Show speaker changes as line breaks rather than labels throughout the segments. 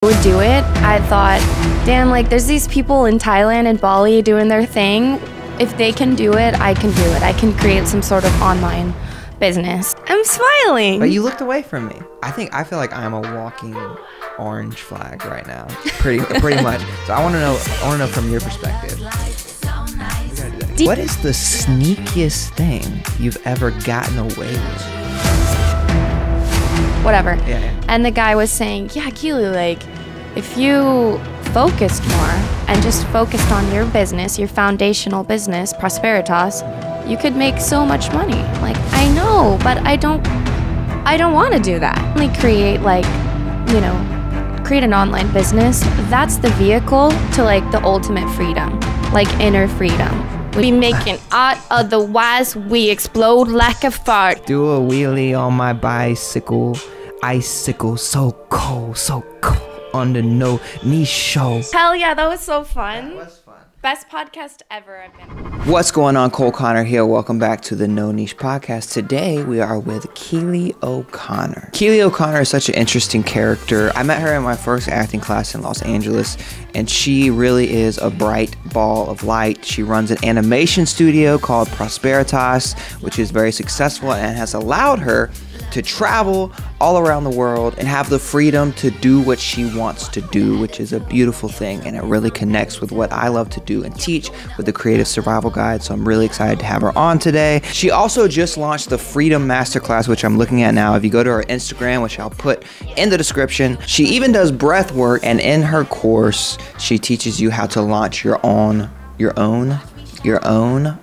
would do it, I thought, damn, like there's these people in Thailand and Bali doing their thing. If they can do it, I can do it. I can create some sort of online business. I'm smiling.
But you looked away from me. I feel like I'm a walking orange flag right now. Pretty much. So I want to know from your perspective. What is the sneakiest thing you've ever gotten away with?
Whatever.
Yeah.
And the guy was saying, yeah, Keely, like, if you focused more and just focused on your business, your foundational business, Prosperitas, you could make so much money. Like, I know, but I don't want to do that. Only create, like, you know, create an online business. That's the vehicle to, like, the ultimate freedom, like inner freedom. We making art, otherwise we explode like a fart.
Do a wheelie on my bicycle. Icicle, so cold on the no niche show.
Hell yeah, that was so fun.
That was fun.
Best podcast ever I've been on.
What's going on? Cole Connor here. Welcome back to the No Niche Podcast. Today we are with Keely O'Connor. Keely O'Connor is such an interesting character. I met her in my first acting class in Los Angeles, and she really is a bright ball of light. She runs an animation studio called Prosperitas, which is very successful and has allowed her to travel all around the world and have the freedom to do what she wants to do, which is a beautiful thing, and it really connects with what I love to do and teach with the Creative Survival Guide. So I'm really excited to have her on today. She also just launched the Freedom Masterclass, which I'm looking at now. If you go to her Instagram, which I'll put in the description, she even does breath work, and in her course she teaches you how to launch your own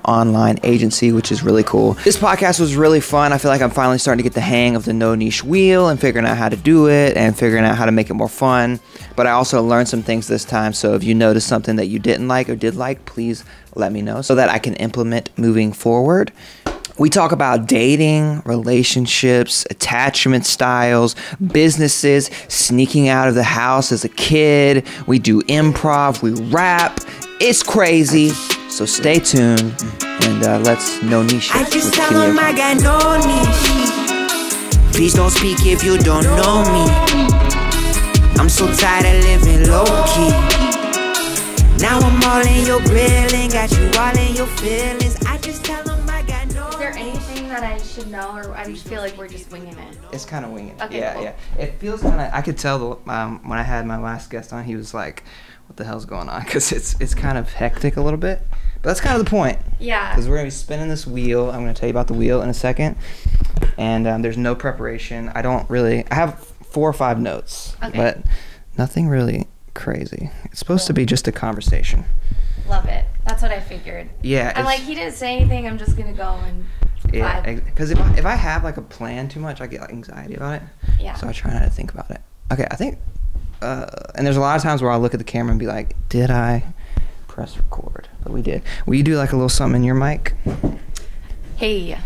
online agency, which is really cool. This podcast was really fun. I feel like I'm finally starting to get the hang of the No Niche wheel and figuring out how to do it and figuring out how to make it more fun. But I also learned some things this time. So if you noticed something that you didn't like or did like, please let me know so that I can implement moving forward. We talk about dating, relationships, attachment styles, businesses, sneaking out of the house as a kid. We do improv, we rap. It's crazy. So stay tuned and let's no niche.
I just tell them I got no niche. Please don't speak if you don't know me. I'm so tired of living low key. Now I'm all in your grilling, got you all in your feelings. I just tell them I got no niche.
Is there anything that I should know, or I just feel like we're just winging it?
It's kind of winging it.
Okay,
yeah,
cool.
yeah. It feels kind of. I could tell when I had my last guest on, he was like, "What the hell's going on?" Because it's kind of hectic a little bit. But that's kind of the point.
Yeah.
Because we're going to be spinning this wheel. I'm going to tell you about the wheel in a second. And there's no preparation. I have 4 or 5 notes.
Okay.
But nothing really crazy. It's supposed to be just a conversation.
Love it. That's what I figured.
Yeah.
I'm like, he didn't say anything. I'm just going to go and
Yeah.
vibe.
Because if I have like a plan too much, I get like anxiety about it.
Yeah.
So I try not to think about it. Okay. I think, and there's a lot of times where I'll look at the camera and be like, did I press record? But we did. Will you do like a little something in your mic?
Hey.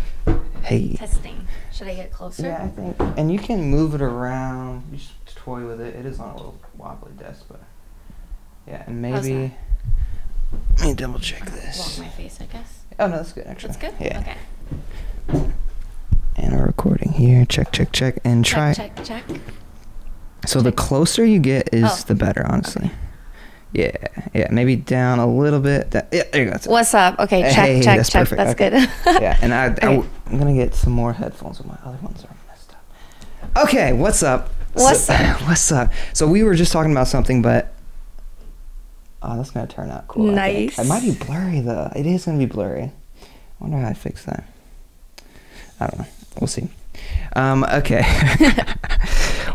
Hey.
Testing. Should I get closer?
Yeah, I think. And you can move it around. You just toy with it. It is on a little wobbly desk, but yeah. And maybe. Let me double check this.
Block my face, I guess.
Oh no, that's good actually.
That's good?
Yeah.
Okay.
And we're recording here. Check, and try.
Check.
So the closer you get is the better, honestly.
Okay.
Yeah. Maybe down a little bit. Yeah, there you go. That's it.
What's up? Okay,
Hey,
check.
that's perfect.
That's
Okay.
good.
Yeah, and
Okay.
I'm gonna get some more headphones. But my other ones are messed up. Okay, what's up?
What's up?
What's up? So we were just talking about something, but that's gonna turn out cool. I think.
Nice.
It might be blurry though. It is gonna be blurry. I wonder how I fix that. I don't know. We'll see. Okay.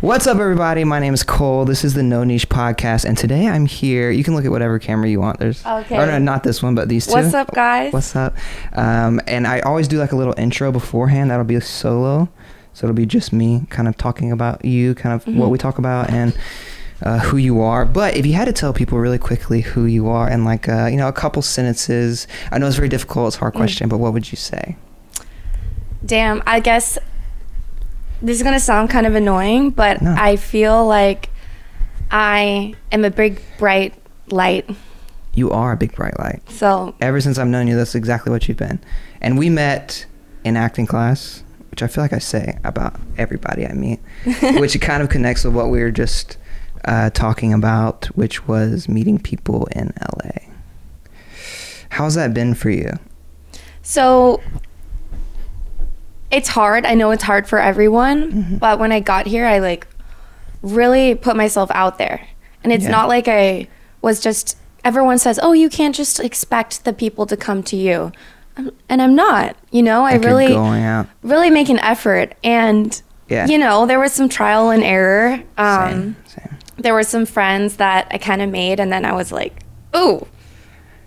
What's up, everybody? My name is Cole. This is the No Niche Podcast, and today I'm here. You can look at whatever camera you want. There's
Okay.
Or no, not this one, but these two.
What's up, guys?
What's up? And I always do like a little intro beforehand. That'll be a solo, so it'll be just me kind of talking about you, kind of what we talk about, and who you are. But if you had to tell people really quickly who you are in like a couple sentences, I know it's very difficult. It's a hard question, but what would you say?
Damn, I guess this is going to sound kind of annoying, but
No.
I feel like I am a big, bright light.
You are a big bright light.
So,
Ever since I've known you, that's exactly what you've been. And we met in acting class, which I feel like I say about everybody I meet, which kind of connects with what we were just talking about, which was meeting people in LA. How's that been for you?
So it's hard. I know it's hard for everyone, but when I got here, I like really put myself out there. And it's not like I was just, everyone says, oh, you can't just expect the people to come to you. And I'm not, you know, I really,
going out.
really make an effort. And, you know, there was some trial and error.
Same.
There were some friends that I kind of made, and then I was like, oh,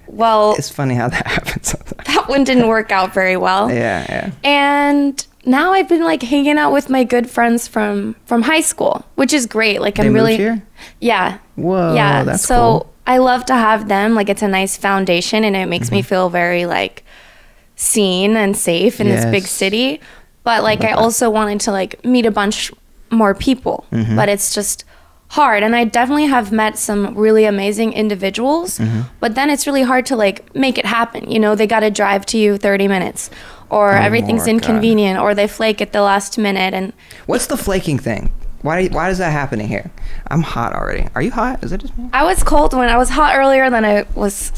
well,
it's funny how that happens sometimes.
That one didn't work out very well.
Yeah.
And now I've been like hanging out with my good friends from high school, which is great. Like
They
I'm really
moved here?
Yeah.
Whoa,
yeah.
that's
so
cool.
I love to have them. Like it's a nice foundation, and it makes me feel very like seen and safe in this big
Yes.
city. But like I also wanted to like meet a bunch more people, but it's just hard. And I definitely have met some really amazing individuals, but then it's really hard to like make it happen. You know, they got to drive to you 30 minutes, or everything's
my God.
inconvenient, or they flake at the last minute. And
What's the flaking thing? Why is that happening here? I'm hot already. Are you hot? Is it just me?
I was cold when I was hot earlier than I was.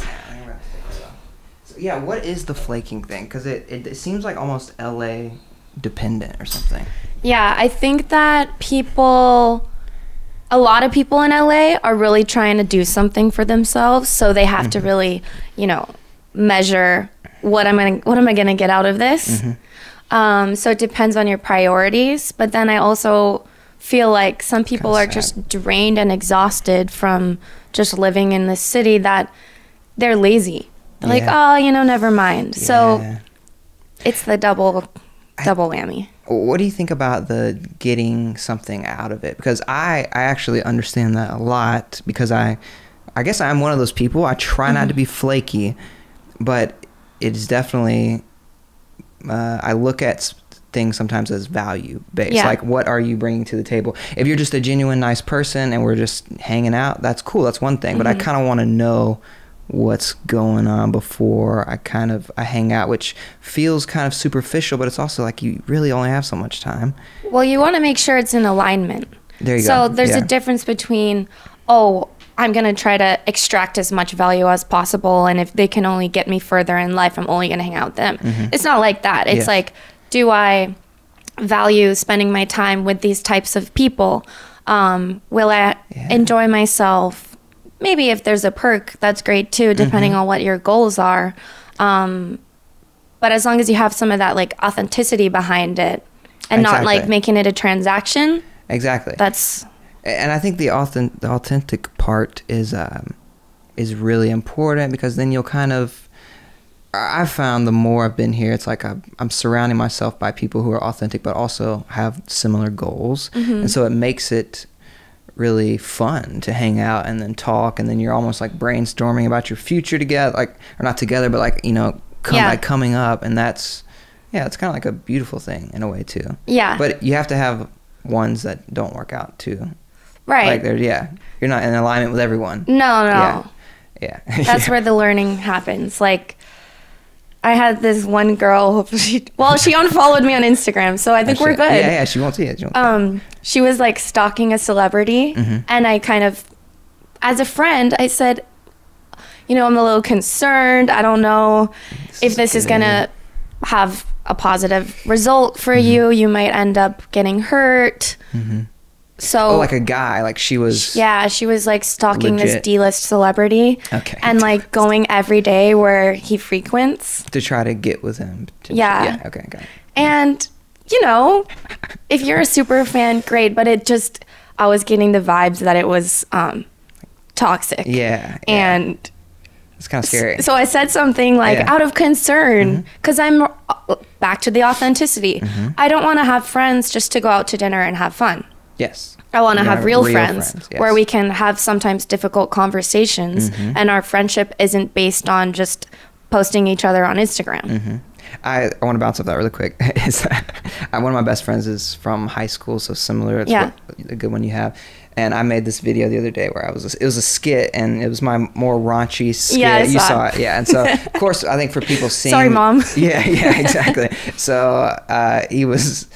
So, yeah, what is the flaking thing? Because it seems like almost LA dependent or something.
Yeah, I think that a lot of people in LA are really trying to do something for themselves, so they have to really, you know, measure what am I gonna get out of this. So it depends on your priorities, but then I also feel like some people are just drained and exhausted from just living in this city that they're lazy. They're like, oh, you know, never mind. So it's the double whammy.
What do you think about the getting something out of it? Because I actually understand that a lot, because I guess I'm one of those people. I try not to be flaky, but it's definitely, I look at things sometimes as value based. Like, what are you bringing to the table? If you're just a genuine nice person and we're just hanging out, that's cool. That's one thing. But I kind of want to know what's going on before I hang out, which feels kind of superficial, but it's also like you really only have so much time.
Well, you want to make sure it's in alignment.
There you go.
So there's a difference between, oh, I'm going to try to extract as much value as possible, and if they can only get me further in life, I'm only going to hang out with them. It's not like that. It's like, do I value spending my time with these types of people? Will I enjoy myself? Maybe if there's a perk, that's great too, depending on what your goals are. But as long as you have some of that like authenticity behind it, and not like making it a transaction.
Exactly.
And
I think the authentic part is really important, because then you'll kind of, I've found the more I've been here, it's like I'm surrounding myself by people who are authentic but also have similar goals. And so it makes it really fun to hang out and then talk, and then you're almost like brainstorming about your future together, like, or not together, but like, you know, coming up. And that's, it's kind of like a beautiful thing in a way too. Yeah. But you have to have ones that don't work out too. Right. Like you're not in alignment with everyone.
No. Yeah. That's where the learning happens. Like, I had this one girl, she unfollowed me on Instagram, so I think we're good.
Yeah, she won't see it.
She was like stalking a celebrity, and I kind of, as a friend, I said, you know, I'm a little concerned. I don't know if this is going to have a positive result for you. You might end up getting hurt. So,
like a guy, like she was.
Yeah, she was like stalking
legit.
this D-list celebrity.
Okay.
And like going every day where he frequents.
To try to get with him.
Yeah.
Okay, got it.
And, you know, if you're a super fan, great. But I was getting the vibes that it was toxic.
Yeah.
And
it's kind of scary.
So I said something like, out of concern, because I'm back to the authenticity. I don't want to have friends just to go out to dinner and have fun.
Yes.
I want to have real friends where we can have sometimes difficult conversations, and our friendship isn't based on just posting each other on Instagram.
I want to bounce off that really quick. One of my best friends is from high school, so similar. It's a good one you have. And I made this video the other day where it was a skit, and it was my more raunchy skit.
Yeah,
you saw it. Yeah. And so, of course, I think for people seeing.
Sorry, Mom.
Yeah, exactly. So he was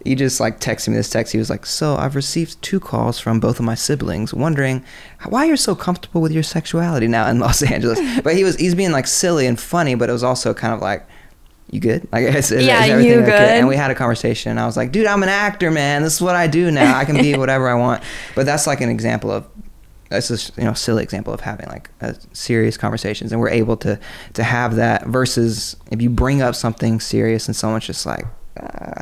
he just like texted me this text. He was like, so I've received 2 calls from both of my siblings wondering why you're so comfortable with your sexuality now in Los Angeles. But he's being like silly and funny, but it was also kind of like, you good? Like, is everything
you
okay?
good?
And we had a conversation, and I was like, dude, I'm an actor, man. This is what I do now. I can be whatever I want. But that's like an example of, that's a silly example of having like serious conversations, and we're able to have that versus if you bring up something serious and someone's just like,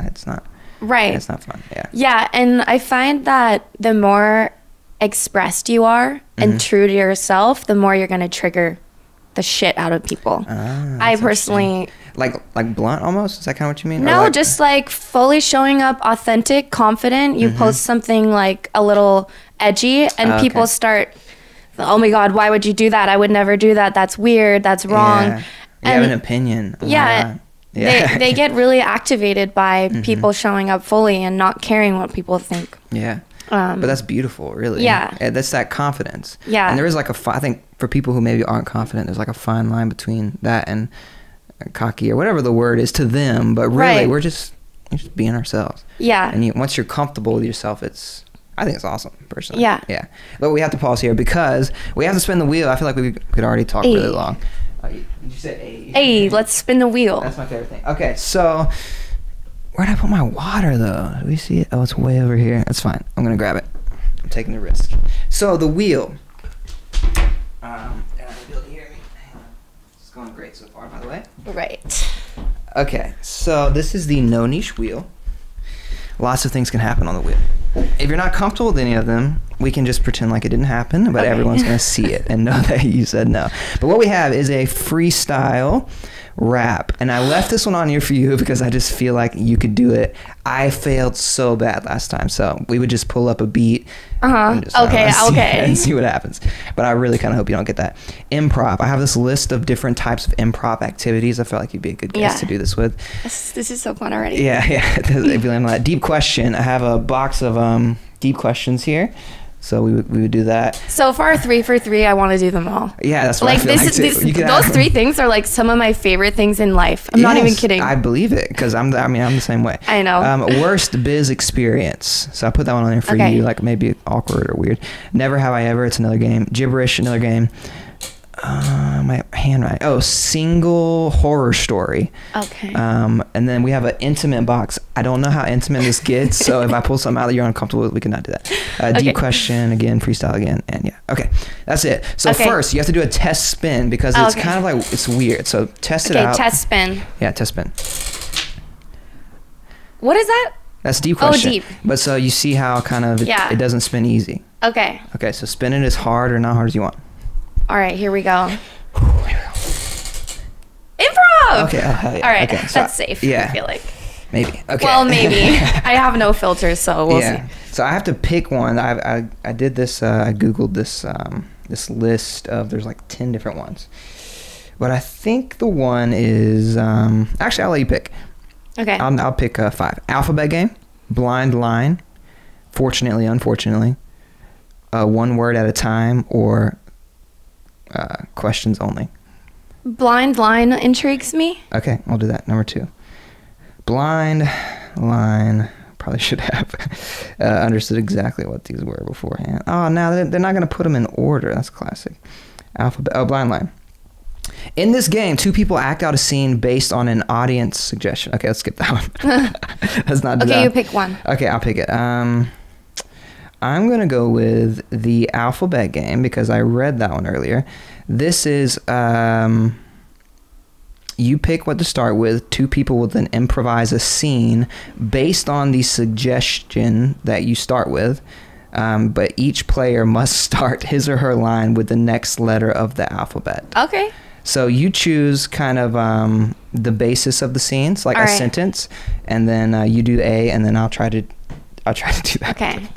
it's not
right.
It's not fun. Yeah.
Yeah, and I find that the more expressed you are and true to yourself, the more you're gonna trigger the shit out of people. I personally
like blunt almost. Is that kind of what you mean?
no,
like,
just like fully showing up authentic, confident. You post something like a little edgy, and people start, oh my god, why would you do that? I would never do that. That's weird. That's wrong.
Yeah. You have an opinion. Oh
Yeah. They get really activated by people showing up fully and not caring what people think.
Yeah. But that's beautiful, really.
Yeah.
That's that confidence.
Yeah.
And there is like I think for people who maybe aren't confident, there's like a fine line between that and cocky or whatever the word is to them. But really, we're just being ourselves.
Yeah.
And once you're comfortable with yourself, I think it's awesome, personally.
Yeah.
Yeah. But we have to pause here because we have to spin the wheel. I feel like we could already talk really long. Did you say
Hey, let's spin the wheel.
That's my favorite thing. Okay, so where'd I put my water, though? Do we see it? Oh, it's way over here. That's fine. I'm going to grab it. I'm taking the risk. So the wheel. You'll hear me. Hang on. It's going great so far, by the way.
Right.
Okay, so this is the No Niche wheel. Lots of things can happen on the wheel. If you're not comfortable with any of them, we can just pretend like it didn't happen, but everyone's going to see it and know that you said no. But what we have is a freestyle rap, and I left this one on here for you because I just feel like you could do it. I failed so bad last time, so we would just pull up a beat and just, and see what happens. But I really kind of hope you don't get that. Improv. I have this list of different types of improv activities I felt like you'd be a good guest to do this with.
This is so fun already.
Yeah. If you land on that deep question, I have a box of deep questions here. So we would do that. So far,
3 for 3. I want to do them all.
Yeah, that's what I feel like too.
Those 3 things are like some of my favorite things in life. I'm not even kidding.
I believe it because I'm the same way.
I know.
Worst biz experience. So I put that one on there for you, like maybe awkward or weird. Never have I ever. It's another game. Gibberish, another game. My handwriting. Oh, single horror story.
Okay.
And then we have an intimate box. I don't know how intimate this gets, so if I pull something out that you're uncomfortable with, we cannot do that. Deep question again, freestyle again, and yeah. Okay, that's it. So first, you have to do a test spin because it's kind of like it's weird. So test it out.
Okay, test spin.
Yeah, test spin.
What is that?
That's deep question.
Oh, deep.
But so you see how kind of it doesn't spin easy.
Okay.
Okay, so spin it as hard or not hard as you want.
All right, here we go. Improv!
Okay. Yeah.
All right,
okay, so,
that's safe,
yeah.
I feel like.
Maybe. Okay.
Well, maybe. I have no filters, so we'll see.
So I have to pick one. I did this, I Googled this this list of, there's like 10 different ones. But I think the one is, actually I'll let you pick.
Okay.
I'll pick 5. Alphabet game, blind line, fortunately, unfortunately, one word at a time, or questions only.
Blind line intrigues me.
Okay, I'll do that. Number 2. Blind line. Probably should have understood exactly what these were beforehand. Oh, now they're not going to put them in order. That's classic. Alphabet. Oh, blind line. In this game, 2 people act out a scene based on an audience suggestion. Okay, let's skip that one. Let's not do that.
Okay, you pick one.
Okay, I'll pick it. I'm going to go with the alphabet game because I read that one earlier. This is, you pick what to start with. 2 people will then improvise a scene based on the suggestion that you start with. But each player must start his or her line with the next letter of the alphabet.
Okay.
So you choose kind of the basis of the scene, so like a sentence, and then you do A, and then I'll try to do that.
Okay.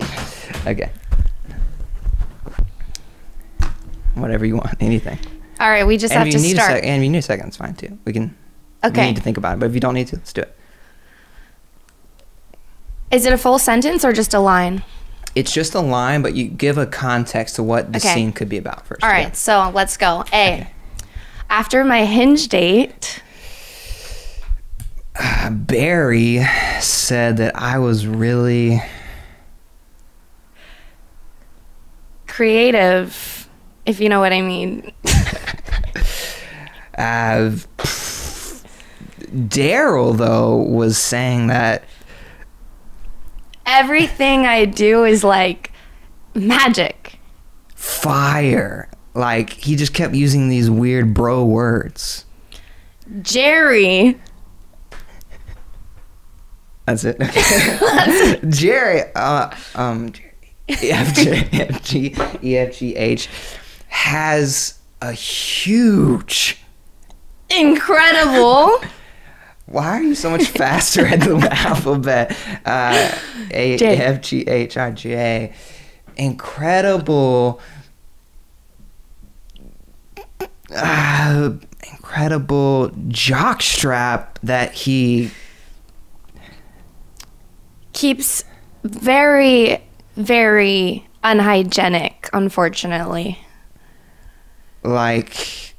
Okay. Whatever you want, anything.
All right, we just have to start.
And if you need a second, it's fine too. We can.
Okay.
We need to think about it, but if you don't need to, let's do it.
Is it a full sentence or just a line?
It's just a line, but you give a context to what the scene could be about first.
All right, so let's go. A. Okay. After my Hinge date.
Barry said that I was really
creative, if you know what I mean.
Daryl, though, was saying that
Everything I do is like magic.
fire. Like, he just kept using these weird bro words.
Jerry.
That's it. Jerry, EFGH has a huge.
Incredible.
Why are you so much faster at the alphabet? EFGHIJ. Incredible. Incredible jockstrap that he
keeps very, very unhygienic, unfortunately.
Like,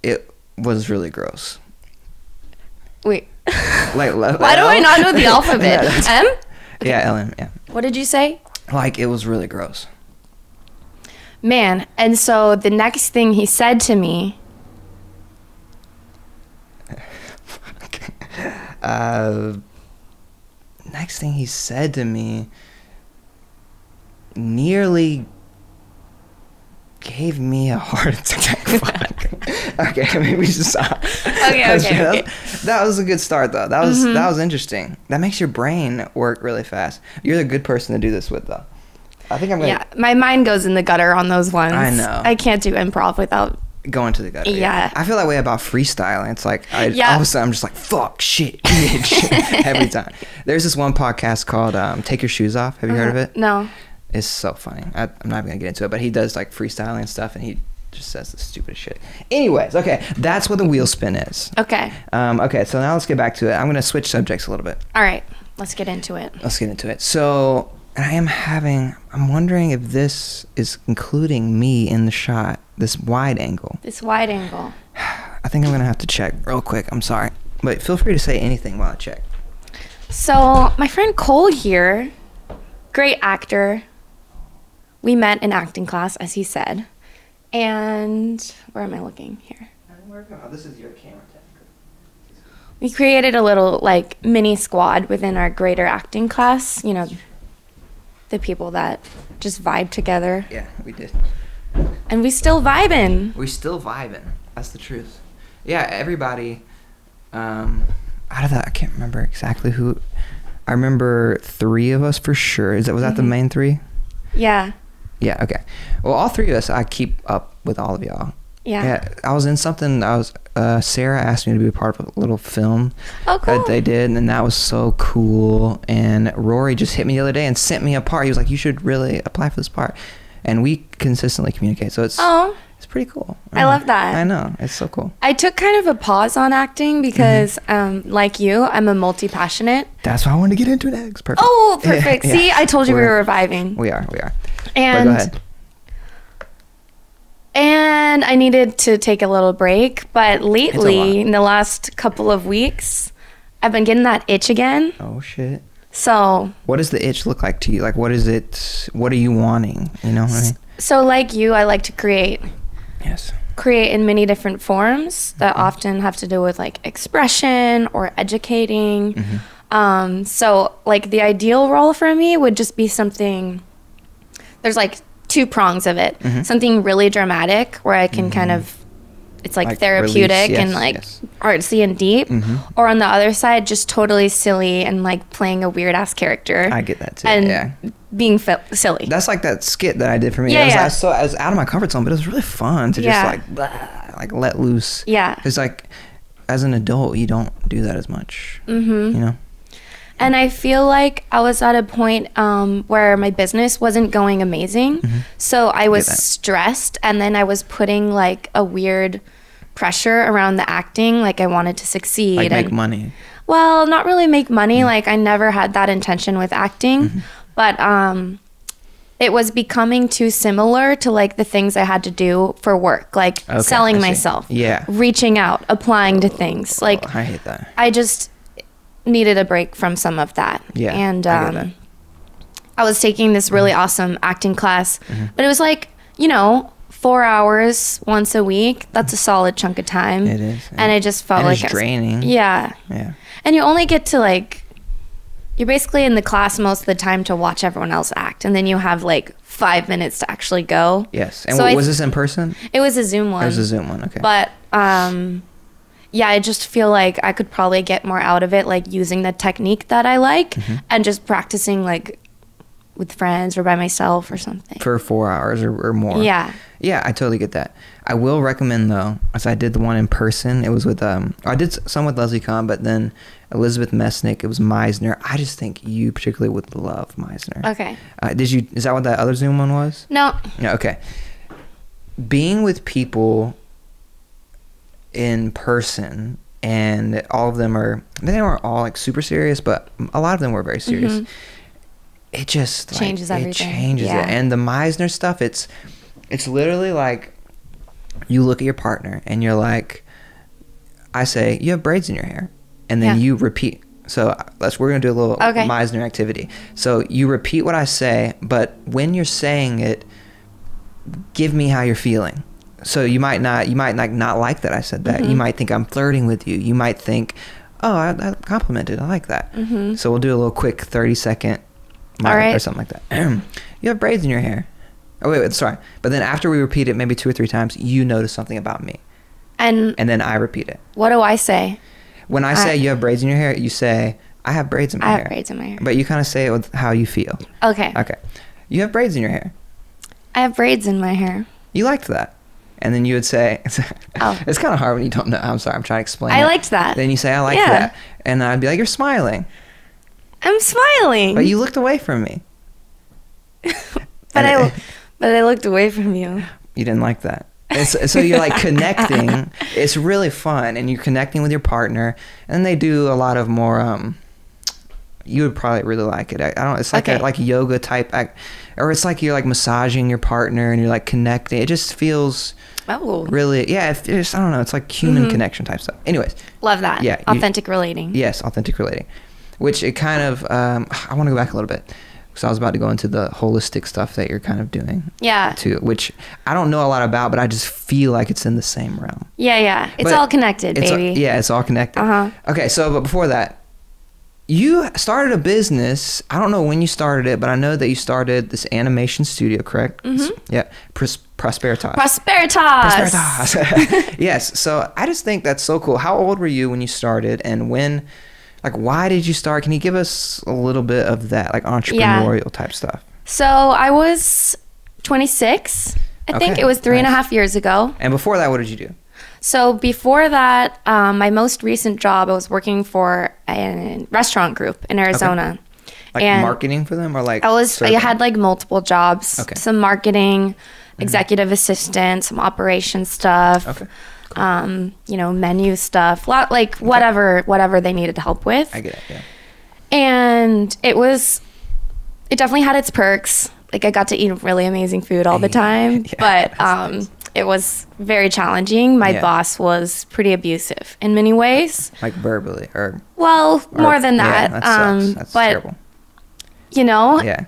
it was really gross.
Wait.
Like,
why do I not know the alphabet?
Yeah,
M?
Yeah, LM, yeah.
What did you say?
Like, it was really gross.
Man, and so the next thing he said to me,
next thing he said to me nearly gave me a heart attack. Fuck. Okay, maybe we should stop.
Okay.
That was a good start, though. That was interesting. That makes your brain work really fast. You're the good person to do this with, though. I think I'm gonna.
Yeah, my mind goes in the gutter on those ones.
I know.
I can't do improv without.
Going to the gutter.
Yeah.
I feel that way about freestyling. It's like, all of a sudden I'm just like, fuck, shit, bitch, every time. There's this one podcast called Take Your Shoes Off. Have you heard of it?
No.
It's so funny. I'm not even going to get into it, but he does like freestyling and stuff, and he just says the stupidest shit. Anyways, okay, that's what the wheel spin is.
Okay.
Okay, so now let's get back to it. I'm going to switch subjects a little bit.
All right. Let's get into it.
So I'm wondering if this is including me in the shot, this wide angle.
This wide angle.
I think I'm going to have to check real quick. I'm sorry. But feel free to say anything while I check.
So my friend Cole here, great actor. We met in acting class, as he said. And where am I looking here?
This is your camera.
We created a little like mini squad within our greater acting class. You know, the people that just vibe together.
Yeah, we did.
And we still vibing.
That's the truth. Yeah, everybody. Out of that, I can't remember exactly who. I remember 3 of us for sure. Was that the main 3?
Yeah.
Yeah. Okay. Well, all 3 of us, I keep up with all of y'all.
Yeah.
I was in something. Sarah asked me to be a part of a little film
cool.
that they did, and that was so cool. And Rory just hit me the other day and sent me a part. He was like, "You should really apply for this part." And we consistently communicate, so it's pretty cool.
I love that.
I know, it's so cool.
I took kind of a pause on acting because, like you, I'm a multi-passionate.
That's why I wanted to get into it next. Perfect.
Oh, perfect.
Yeah.
See, I told you we were reviving.
We are.
And
but go ahead.
And I needed to take a little break, but lately, in the last couple of weeks, I've been getting that itch again.
Oh shit.
So
what does the itch look like to you? Like, what is it? What are you wanting? You know what I mean?
So like you, I like to create.
Yes.
Create in many different forms that often have to do with like expression or educating. So like the ideal role for me would just be something, there's like 2 prongs of it. Something really dramatic where I can kind of, it's like therapeutic
release,
and like artsy and deep. Or on the other side, just totally silly and like playing a weird ass character.
I get that too.
And being silly.
That's like that skit that I did for me.
Yeah,
I was out of my comfort zone, but it was really fun to just like let loose.
Yeah.
It's like as an adult, you don't do that as much. You know?
And I feel like I was at a point where my business wasn't going amazing. So I was stressed, and then I was putting like a weird pressure around the acting. Like I wanted to succeed.
Like make money.
Well, not really make money. Like I never had that intention with acting. But it was becoming too similar to like the things I had to do for work. Like selling myself.
Yeah.
Reaching out, applying to things. Like
I hate that.
I just... needed a break from some of that.
Yeah,
And
I get that.
I was taking this really awesome acting class, but it was like, 4 hours once a week. That's a solid chunk of time.
It is.
And it just felt
And
like
it's
I was-
draining.
Yeah.
Yeah.
And you only get to like, you're basically in the class most of the time to watch everyone else act. And then you have like 5 minutes to actually go.
Yes. And
So
was this in person?
It was a Zoom one.
It was a Zoom one. Okay.
But yeah, I just feel like I could probably get more out of it, like using the technique that I like and just practicing like with friends or by myself or something.
For 4 hours or more.
Yeah.
Yeah, I totally get that. I will recommend though, as I did the one in person. It was with I did some with Leslie Kahn, but then Elizabeth Mesnick. It was Meisner. I just think you particularly would love Meisner.
Okay.
Is that what that other Zoom one was?
No.
No. Okay. Being with people in person, and all of them they weren't all like super serious, but a lot of them were very serious. It just like,
Changes everything.
It changes
Yeah.
it. And the Meisner stuff, it's literally like you look at your partner and you're like, I say, you have braids in your hair, and then
Yeah.
you repeat. So we're gonna do a little
Okay.
Meisner activity. So you repeat what I say, but when you're saying it, give me how you're feeling. So you might not like that I said that. You might think I'm flirting with you. You might think, oh, I complimented. I like that. So we'll do a little quick 30-second
All right.
or something like that. You have braids in your hair. Oh, wait, sorry. But then after we repeat it maybe 2 or 3 times, you notice something about me.
And
And then I repeat it.
what do I say?
When I say you have braids in your hair, you say, I have braids in my
I
hair.
have braids in my hair.
But you kind of say it with how you feel.
Okay.
Okay. You have braids in your hair.
I have braids in my hair.
You liked that. And then you would say,
Oh.
it's kind of hard when you don't know. I'm sorry, I'm trying to explain
I
it.
liked that.
Then you say, I like
Yeah.
that. And I'd be like, you're smiling.
I'm smiling.
But you looked away from me.
But I looked away from you.
You didn't like that. So you're like connecting. It's really fun. And you're connecting with your partner. And they do a lot of more, you would probably really like it. I don't, it's like
Okay.
like yoga type, or it's like you're like massaging your partner and you're like connecting. It just feels
Oh.
really, yeah, it's, I don't know. It's like human connection type stuff. Anyways.
Love that.
Yeah,
Authentic relating.
Yes, authentic relating, which it kind of I want to go back a little bit because I was about to go into the holistic stuff that you're kind of doing
Yeah.
too, which I don't know a lot about, but I just feel like it's in the same realm.
Yeah. It's
But
all connected, baby.
It's all connected.
Uh-huh.
Okay, so but before that, you started a business. I don't know when you started it, but I know that you started this animation studio, correct? Yeah, Prosperitas.
Prosperitas.
Prosperitas. Yes. So I just think that's so cool. How old were you when you started, and when, like, why did you start? Can you give us a little bit of that, like, entrepreneurial type stuff?
So I was 26. I think
Okay,
it was 3.5
nice.
years ago.
And before that, what did you do?
So before that, my most recent job, I was working for a restaurant group in Arizona.
Like
And
marketing for them, or like
I
serving?
had like multiple jobs.
Okay.
Some marketing, executive assistant, some operations stuff.
Okay.
Menu stuff. Like whatever they needed help with.
I get it. Yeah.
And it definitely had its perks. Like I got to eat really amazing food all the time,
Yeah,
but
that's nice.
it was very challenging. My
Yeah.
boss was pretty abusive in many ways.
Like verbally, or
Well, more than
yeah,
that.
sucks. That's
but
terrible. Yeah.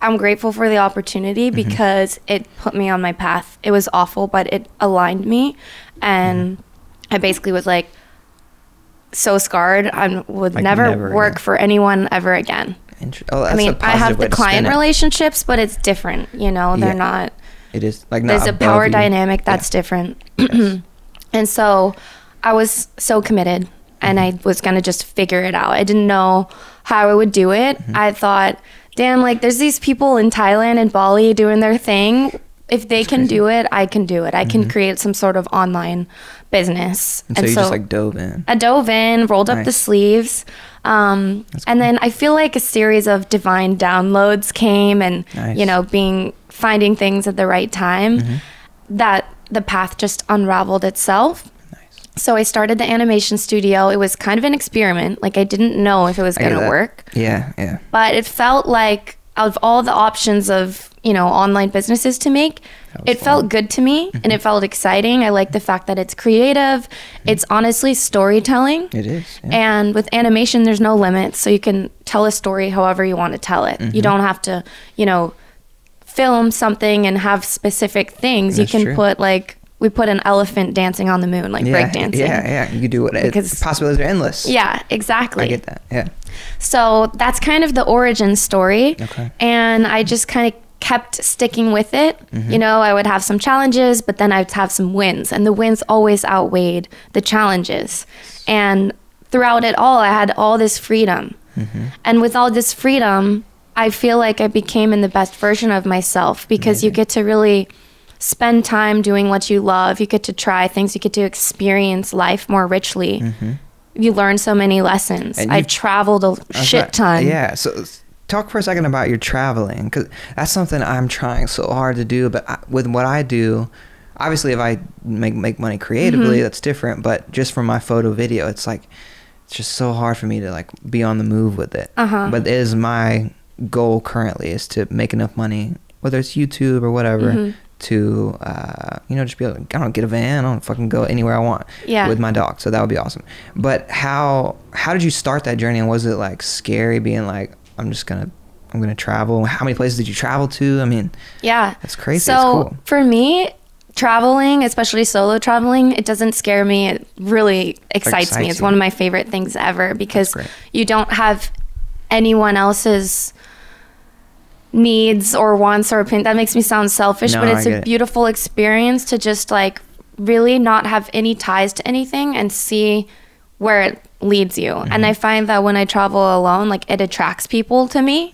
I'm grateful for the opportunity because it put me on my path. It was awful, but it aligned me, and I basically was like so scarred. I would
Like
never
never
work
again.
for anyone ever again.
Oh, that's
I mean,
a
I
positive
have
way
the
to spin
client
it.
relationships, but it's different. They're
Yeah.
not.
It is like not
There's a
above
power
you.
dynamic that's different. And so I was so committed, and I was going to just figure it out. I didn't know how I would do it. I thought, damn, like there's these people in Thailand and Bali doing their thing. If they can do it, I can do it. I can create some sort of online business.
And so you just like dove in.
I dove in, rolled up the
Nice.
sleeves. And then I feel like a series of divine downloads came, and,
Nice.
finding things at the right time, that the path just unraveled itself.
Nice.
So I started the animation studio. It was kind of an experiment. Like I didn't know if it was
I get
going to
that.
work,
Yeah, yeah.
but it felt like out of all the options of, online businesses to make, it felt good to me and it felt exciting. I like the fact that it's creative. It's honestly storytelling.
It is. Yeah.
And with animation, there's no limits. So you can tell a story however you want to tell it. You don't have to, film something and have specific things.
That's
you can
true.
put we put an elephant dancing on the moon, like break dancing.
Yeah. You can do it.
Because-
Possibilities are endless.
Yeah, exactly.
I get that. Yeah.
So that's kind of the origin story.
Okay.
And I just kind of kept sticking with it. I would have some challenges, but then I'd have some wins. And the wins always outweighed the challenges. And throughout it all, I had all this freedom. And with all this freedom, I feel like I became in the best version of myself because you get to really spend time doing what you love. You get to try things. You get to experience life more richly. You learn so many lessons.
And
I
you've-
traveled a shit ton.
Yeah. So talk for a second about your traveling, because that's something I'm trying so hard to do. But with what I do, obviously, if I make money creatively, that's different. But just from my photo video, it's just so hard for me to be on the move with it. But it is my goal currently is to make enough money, whether it's YouTube or whatever, to just be able to, I don't get a van, I don't fucking go anywhere I want with my dog. So that would be awesome. But how did you start that journey, and was it scary being I'm gonna travel? How many places did you travel to? I mean,
yeah,
that's crazy.
So
it's cool.
for me, traveling, especially solo traveling, it doesn't scare me. It really excites me. It's one of my favorite things ever because you don't have anyone else's needs or wants or opinion. That makes me sound selfish, but it's a beautiful experience to just really not have any ties to anything and see where it leads you. And I find that when I travel alone, it attracts people to me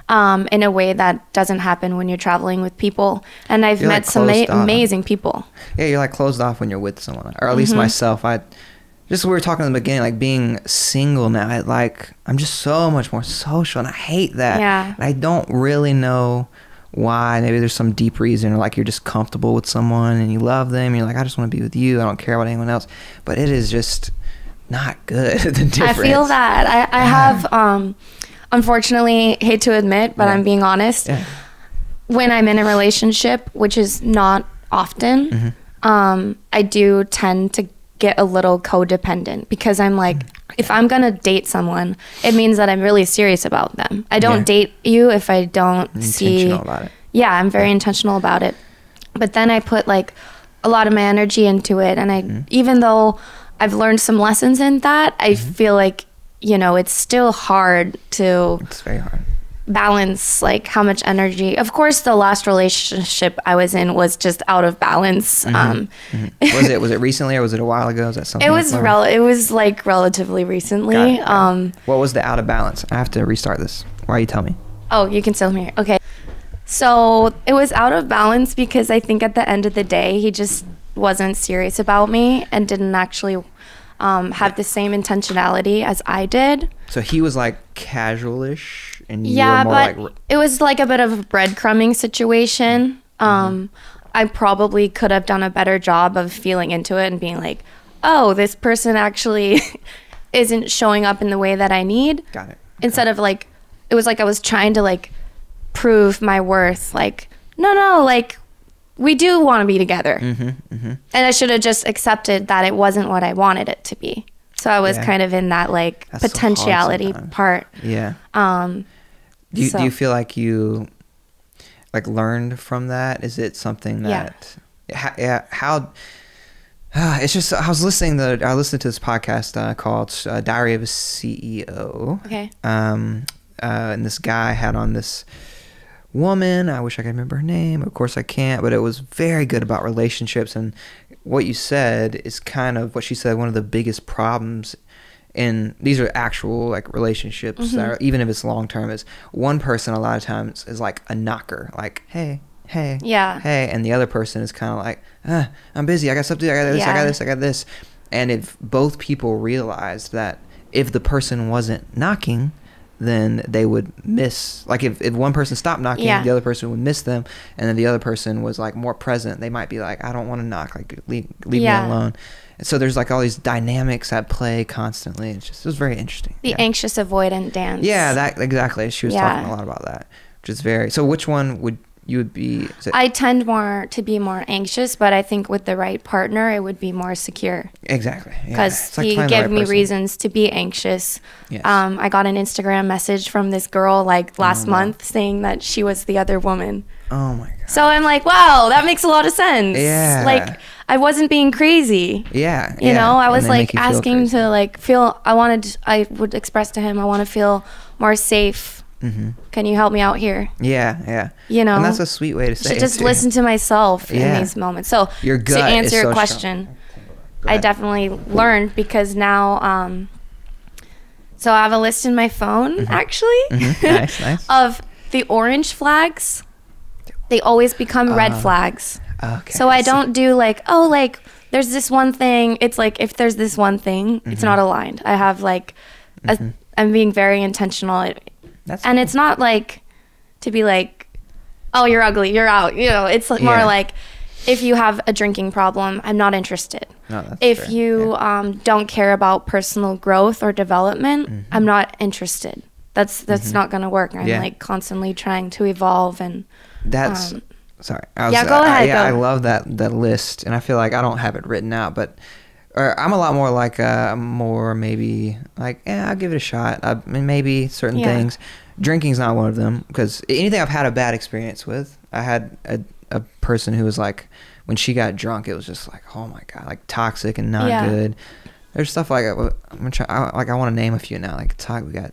in a way that doesn't happen when you're traveling with people. And I've met some amazing people.
Yeah, you're closed off when you're with someone, or at least myself. Just we were talking in the beginning, being single now, I'm just so much more social, and I hate that.
Yeah.
And I don't really know why. Maybe there's some deep reason, or you're just comfortable with someone and you love them. You're I just want to be with you. I don't care about anyone else. But it is just not good. The difference.
I feel that. I have, unfortunately, hate to admit, but I'm being honest.
Yeah.
When I'm in a relationship, which is not often, I do tend to get a little codependent because I'm if I'm gonna date someone, it means that I'm really serious about them. I don't date you if I don't see.
Intentional about it.
Yeah, I'm very intentional about it. But then I put a lot of my energy into it, and I even though I've learned some lessons in that, I feel it's still hard to.
It's very hard.
Balance how much energy. Of course, the last relationship I was in was just out of balance.
Was it recently, or was it a while ago? Is that something?
It was relatively recently.
What was the out of balance? I have to restart this. Why you tell me?
Oh, you can still hear me. Okay. So it was out of balance because I think at the end of the day, he just wasn't serious about me and didn't actually have the same intentionality as I did.
So he was casual-ish, and you
yeah,
were more
but it was a bit of a breadcrumbing situation. I probably could have done a better job of feeling into it and being oh, this person actually isn't showing up in the way that I need.
Got it.
Instead of it was I was trying to prove my worth. No, we do want to be together. And I should have just accepted that it wasn't what I wanted it to be. So I was kind of in that
That's
potentiality
so
part.
Yeah. Do you feel like you learned from that? Is it something that how it's just I listened to this podcast called Diary of a CEO.
Okay.
And this guy had on this woman. I wish I could remember her name. Of course I can't, but it was very good about relationships. And what you said is kind of what she said, one of the biggest problems in these are actual relationships that are, even if it's long term, is one person a lot of times is a knocker, hey,
yeah,
hey, and the other person is kind of I'm busy, I got something, I got this, I got this. And if both people realized that if the person wasn't knocking, then they would miss, if one person stopped knocking, the other person would miss them, and then the other person was more present, they might be I don't want to knock, leave me alone. And so there's all these dynamics at play constantly. It was very interesting.
The anxious avoidant dance.
Yeah, that exactly. She was talking a lot about that. which is very. So which one would you would be? Is it,
I tend more to be more anxious, but I think with the right partner, it would be more secure.
exactly. Yeah.
Because
It's like
he
finding the
gave
right
me
person.
reasons to be anxious.
Yes.
I got an Instagram message from this girl like last month saying that she was the other woman.
Oh my god.
So I'm like, wow, that makes a lot of sense.
Yeah.
Like I wasn't being crazy.
Yeah.
You know, I
And
was
they
like
make you feel
asking
crazy.
to like feel. I would express to him, I want to feel more safe. Can you help me out here?
Yeah. Yeah.
You know,
And that's a sweet way to say
should
it.
just
too.
listen to myself
Yeah.
in these moments. So
Your
to
gut is
answer your
so
question,
Go
I
ahead.
definitely learned because now, so I have a list in my phone actually
Nice. Nice.
of the orange flags. They always become red flags.
Okay.
So I don't do like, oh, like there's this one thing. It's like if there's this one thing, it's not aligned. I have like, I'm being very intentional.
That's
And it's not like to be like, oh, you're ugly, you're out. You know, it's like more
Yeah.
like if you have a drinking problem, I'm not interested.
No, that's
If
fair.
you don't care about personal growth or development, I'm not interested. That's not going to work. I'm
Yeah.
like constantly trying to evolve and
That's sorry.
yeah, go ahead,
Yeah, I
go.
love that list, and I feel like I don't have it written out, but or I'm a lot more like more maybe like I'll give it a shot. I mean, maybe certain
Yeah.
things. Drinking's not one of them because anything I've had a bad experience with. I had a person who was like when she got drunk, it was just like oh my god, like toxic and not
Yeah.
good. There's stuff like I'm gonna try. I want to name a few now. Like we got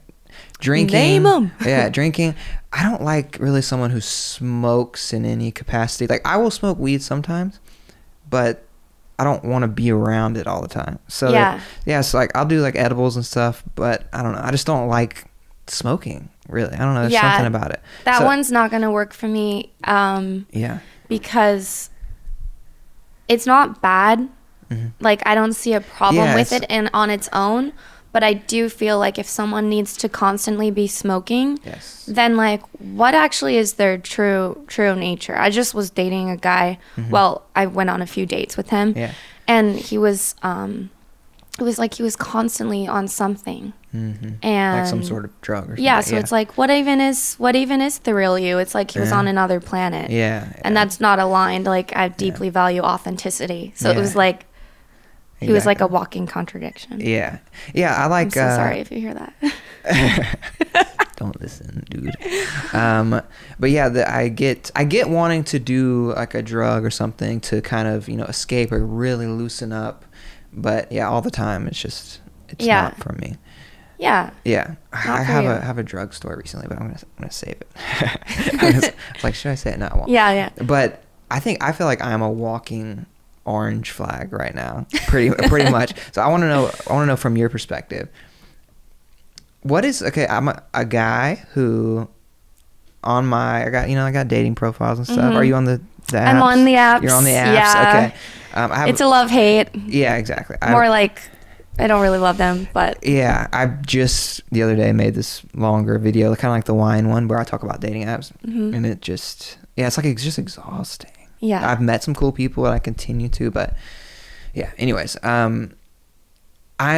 drinking.
Name 'em.
Yeah, drinking. I don't like really someone who smokes in any capacity. Like I will smoke weed sometimes, but I don't want to be around it all the time. So
Yeah.
so like I'll do like edibles and stuff, but I don't know. I just don't like smoking. Really, I don't know. There's
Yeah.
something about it.
that
So-
one's not going to work for me
Yeah.
because it's not bad. Like I don't see a problem with
Yes.
it and on its own, but I do feel like if someone needs to constantly be smoking,
Yes.
then like what actually is their true nature? I just was dating a guy. Well, I went on a few dates with him.
Yeah.
And he was it was like he was constantly on something. And
Like some sort of drug or something.
yeah, so it's like what even is the real you? It's like he was
Yeah.
on another planet.
Yeah.
And that's not aligned. Like I deeply value authenticity. So it was
Yeah.
like he was like a
Exactly.
walking contradiction.
Yeah. Yeah. I like.
I'm so sorry if you hear that.
Don't listen, dude. But yeah, I get wanting to do like a drug or something to kind of escape or really loosen up, but yeah, all the time it's
Yeah.
not for me.
Yeah.
Yeah, I
Not for
have
you.
a have a drug story recently, but I'm gonna save it. I was like, should I say it? No, I won't.
Yeah.
But I feel like I'm a walking orange flag right now, pretty much. So I want to know from your perspective. What is okay? I'm a guy who I got dating profiles and stuff. Are you on the apps?
I'm on the apps.
You're on the apps.
Yeah.
Okay.
It's a love-hate.
Yeah, exactly.
More like I don't really love them, but
Yeah, I just the other day made this longer video, kind of like the wine one, where I talk about dating apps, and it's just exhausting.
Yeah.
I've met some cool people, and I continue to, but yeah. Anyways, I'm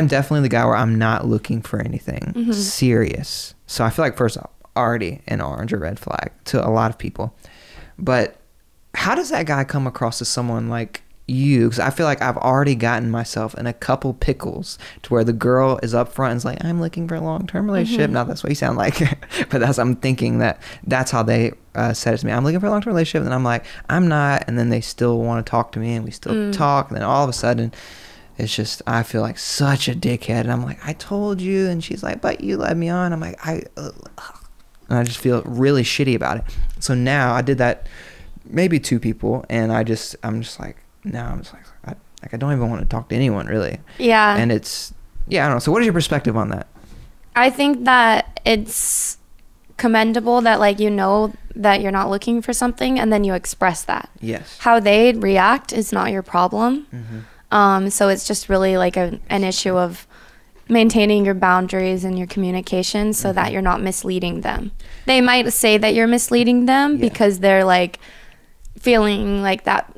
definitely the guy where I'm not looking for anything serious. So I feel like first off, already an orange or red flag to a lot of people. But how does that guy come across to someone like you? Because I feel like I've already gotten myself in a couple pickles to where the girl is up front and is like, I'm looking for a long-term relationship. Not that's what you sound like, but I'm thinking that's how they said it to me. I'm looking for a long-term relationship, and I'm like, I'm not. And then they still want to talk to me, and we still talk. And then all of a sudden, it's just, I feel like such a dickhead. And I'm like, I told you. And she's like, but you led me on. I'm like, and I just feel really shitty about it. So now I did that maybe 2 people, and I don't even want to talk to anyone really.
yeah.
And I don't know. So what is your perspective on that?
I think that it's commendable that like that you're not looking for something and then you express that.
Yes.
How they react is not your problem. So it's just really like an issue of maintaining your boundaries and your communication so that you're not misleading them. They might say that you're misleading them because they're like feeling like that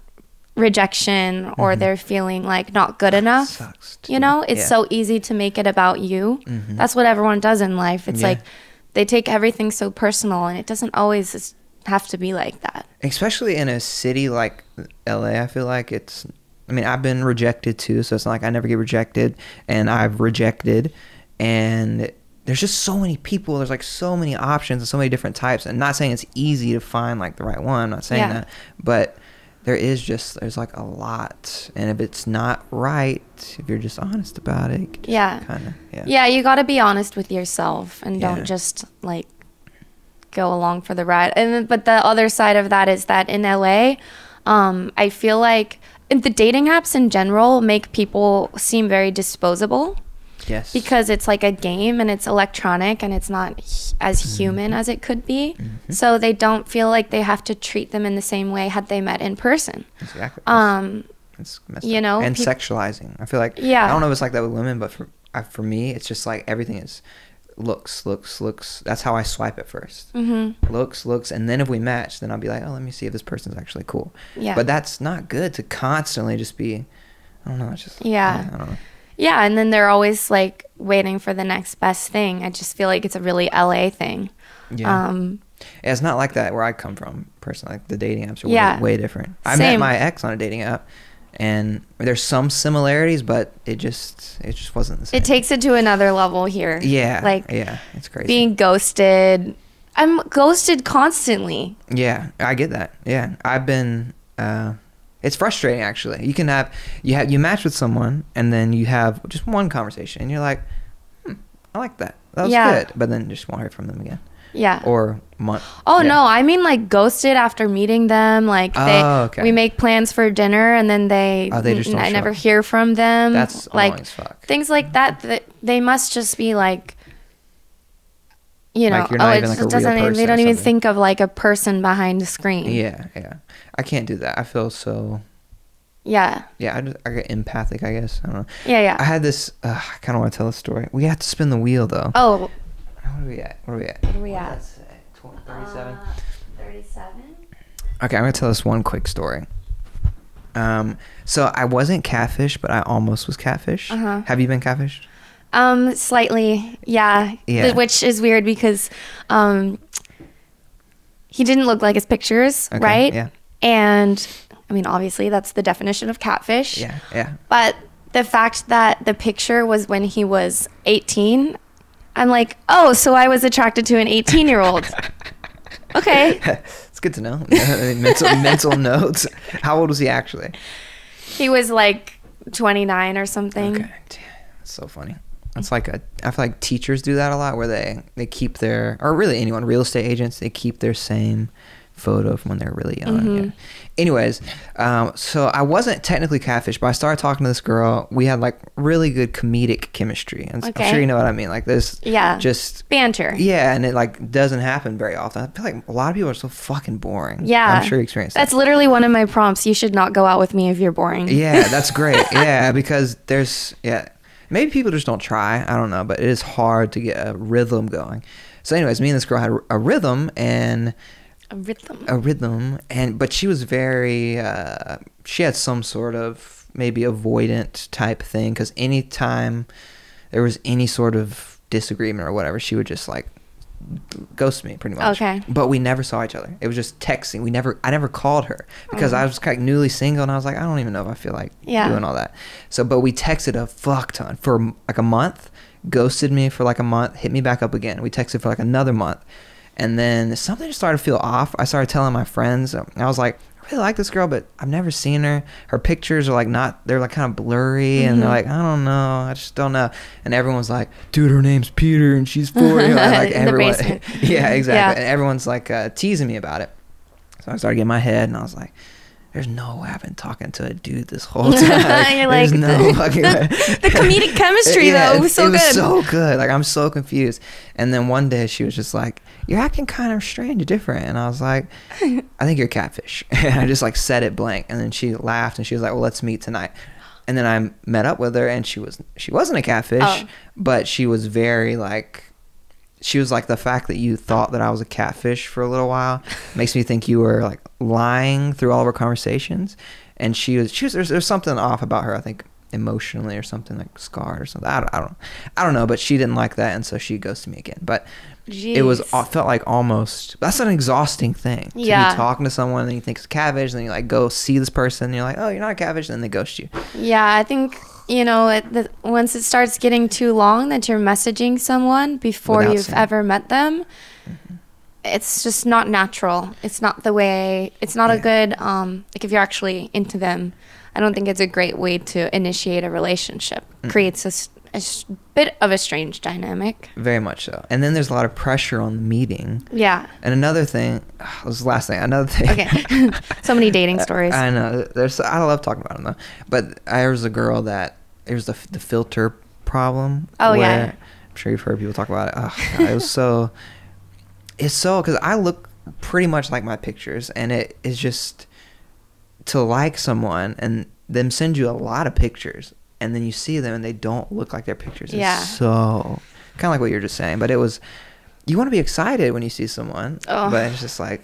rejection or they're feeling like not good enough.
Sucks too.
You know, it's
Yeah.
so easy to make it about you. That's what everyone does in life. It's
Yeah.
like they take everything so personal, and it doesn't always have to be like that.
Especially in a city like LA, I feel like I've been rejected too, so it's not like I never get rejected, and I've rejected, and there's just so many people, there's like so many options and so many different types, and not saying it's easy to find like the right one, I'm not saying that, but there's like a lot, and if it's not right, if you're just honest about it, you can just
you got to be honest with yourself, and don't just like go along for the ride. But the other side of that is that in LA, I feel like the dating apps in general make people seem very disposable.
Yes.
Because it's like a game, and it's electronic, and it's not as human as it could be. So they don't feel like they have to treat them in the same way had they met in person.
Exactly. It's messed
you
up.
know,
and sexualizing. I feel like, I don't know if it's like that with women, but for me, it's just like everything is looks. That's how I swipe at first. Looks, and then if we match, then I'll be like, oh, let me see if this person's actually cool.
Yeah.
But that's not good to constantly just be, I don't know, it's just, I don't know.
Yeah, and then they're always like waiting for the next best thing. I just feel like it's a really LA thing.
Yeah. It's not like that where I come from, personally. Like the dating apps are way different. I met my ex on a dating app, and there's some similarities, but it just wasn't the same.
It takes it to another level here.
Yeah.
Like,
it's crazy.
Being ghosted. I'm ghosted constantly.
Yeah, I get that. Yeah, I've been. It's frustrating, actually. You match with someone, and then you have just one conversation, and you're like, I like that. That was good. But then you just won't hear from them again.
Yeah.
Or month.
Oh, no. I mean, like, ghosted after meeting them. Like, we make plans for dinner, and then they just don't
I
never hear from them.
That's
like
annoying as fuck.
Things like that they must just be like, you know,
like you're not even like a real person
they don't even
something.
think of like a person behind the screen.
Yeah. I can't do that. I feel so.
Yeah.
Yeah, I get empathic, I guess. I don't know.
Yeah.
I had this. I kind of want to tell a story. We have to spin the wheel, though.
Oh.
What are we at? 37.
37.
Okay, I'm gonna tell this one quick story. So I wasn't catfish, but I almost was catfish. Have you been catfished?
Slightly, yeah. Which is weird because he didn't look like his pictures, right?
Yeah.
And I mean, obviously, that's the definition of catfish.
Yeah.
But the fact that the picture was when he was 18, I'm like, oh, so I was attracted to an 18-year-old. Okay.
It's good to know. mental notes. How old was he actually?
He was like 29 or something.
Okay. Damn, that's so funny. It's like I feel like teachers do that a lot, where they keep their, or really anyone, real estate agents, they keep their same photo from when they're really young. Yeah. Anyways, so I wasn't technically catfish, but I started talking to this girl. We had like really good comedic chemistry, and I'm sure you know what I mean. Like this, just
banter.
Yeah, and it like doesn't happen very often. I feel like a lot of people are so fucking boring.
Yeah,
I'm sure you experienced that.
That's literally one of my prompts. You should not go out with me if you're boring.
Yeah, that's great. Yeah, because maybe people just don't try. I don't know, but it is hard to get a rhythm going. So anyways, me and this girl had a rhythm, and but she was very she had some sort of maybe avoidant type thing, because anytime there was any sort of disagreement or whatever, she would just like ghost me pretty much.
Okay.
But we never saw each other. It was just texting. I never called her because I was kind of newly single, and I was like, I don't even know if I feel like doing all that. So but we texted a fuck ton for like a month, ghosted me for like a month, hit me back up again. We texted for like another month. And then something just started to feel off. I started telling my friends. I was like, I really like this girl, but I've never seen her. Her pictures are like they're like kind of blurry. And they're like, I don't know. I just don't know. And everyone's like, dude, her name's Peter and she's 40. Like everyone. Yeah, exactly. Yeah. And everyone's like teasing me about it. So I started getting my head, and I was like, there's no way I've been talking to a dude this whole time.
You're like,
no fucking way.
The comedic chemistry, though, it was so good.
It was so good. Like, I'm so confused. And then one day she was just like, you're acting kind of strange, different. And I was like, I think you're catfish. And I just like said it blank. And then she laughed, and she was like, well, let's meet tonight. And then I met up with her, and she wasn't a catfish, but she was very like, she was like, the fact that you thought that I was a catfish for a little while makes me think you were like lying through all of our conversations. And there's something off about her, I think. emotionally or something, like scarred or something. I don't know, but she didn't like that, and so she ghosted me again. But it felt like almost, that's an exhausting thing. To be talking to someone and you think it's catfish, and then you like go see this person and you're like, oh, you're not a catfish, and then they ghost you.
Yeah, I think, you know, once it starts getting too long that you're messaging someone before
Without
you've
seeing.
ever met them, it's just not natural. It's not the way, it's not a good, like if you're actually into them, I don't think it's a great way to initiate a relationship. Creates a bit of a strange dynamic.
Very much so. And then there's a lot of pressure on the meeting.
Yeah.
And another thing, this was the last thing, another thing.
Okay. So many dating stories.
I know. I love talking about them though. But there was a girl that, there's the filter problem.
Oh,
where,
yeah.
I'm sure you've heard people talk about it. Oh, God, it was so, because I look pretty much like my pictures, and it is just to like someone and them send you a lot of pictures, and then you see them and they don't look like their pictures.
Yeah.
It's so kind of like what you're just saying, but it was, you want to be excited when you see someone, but it's just like,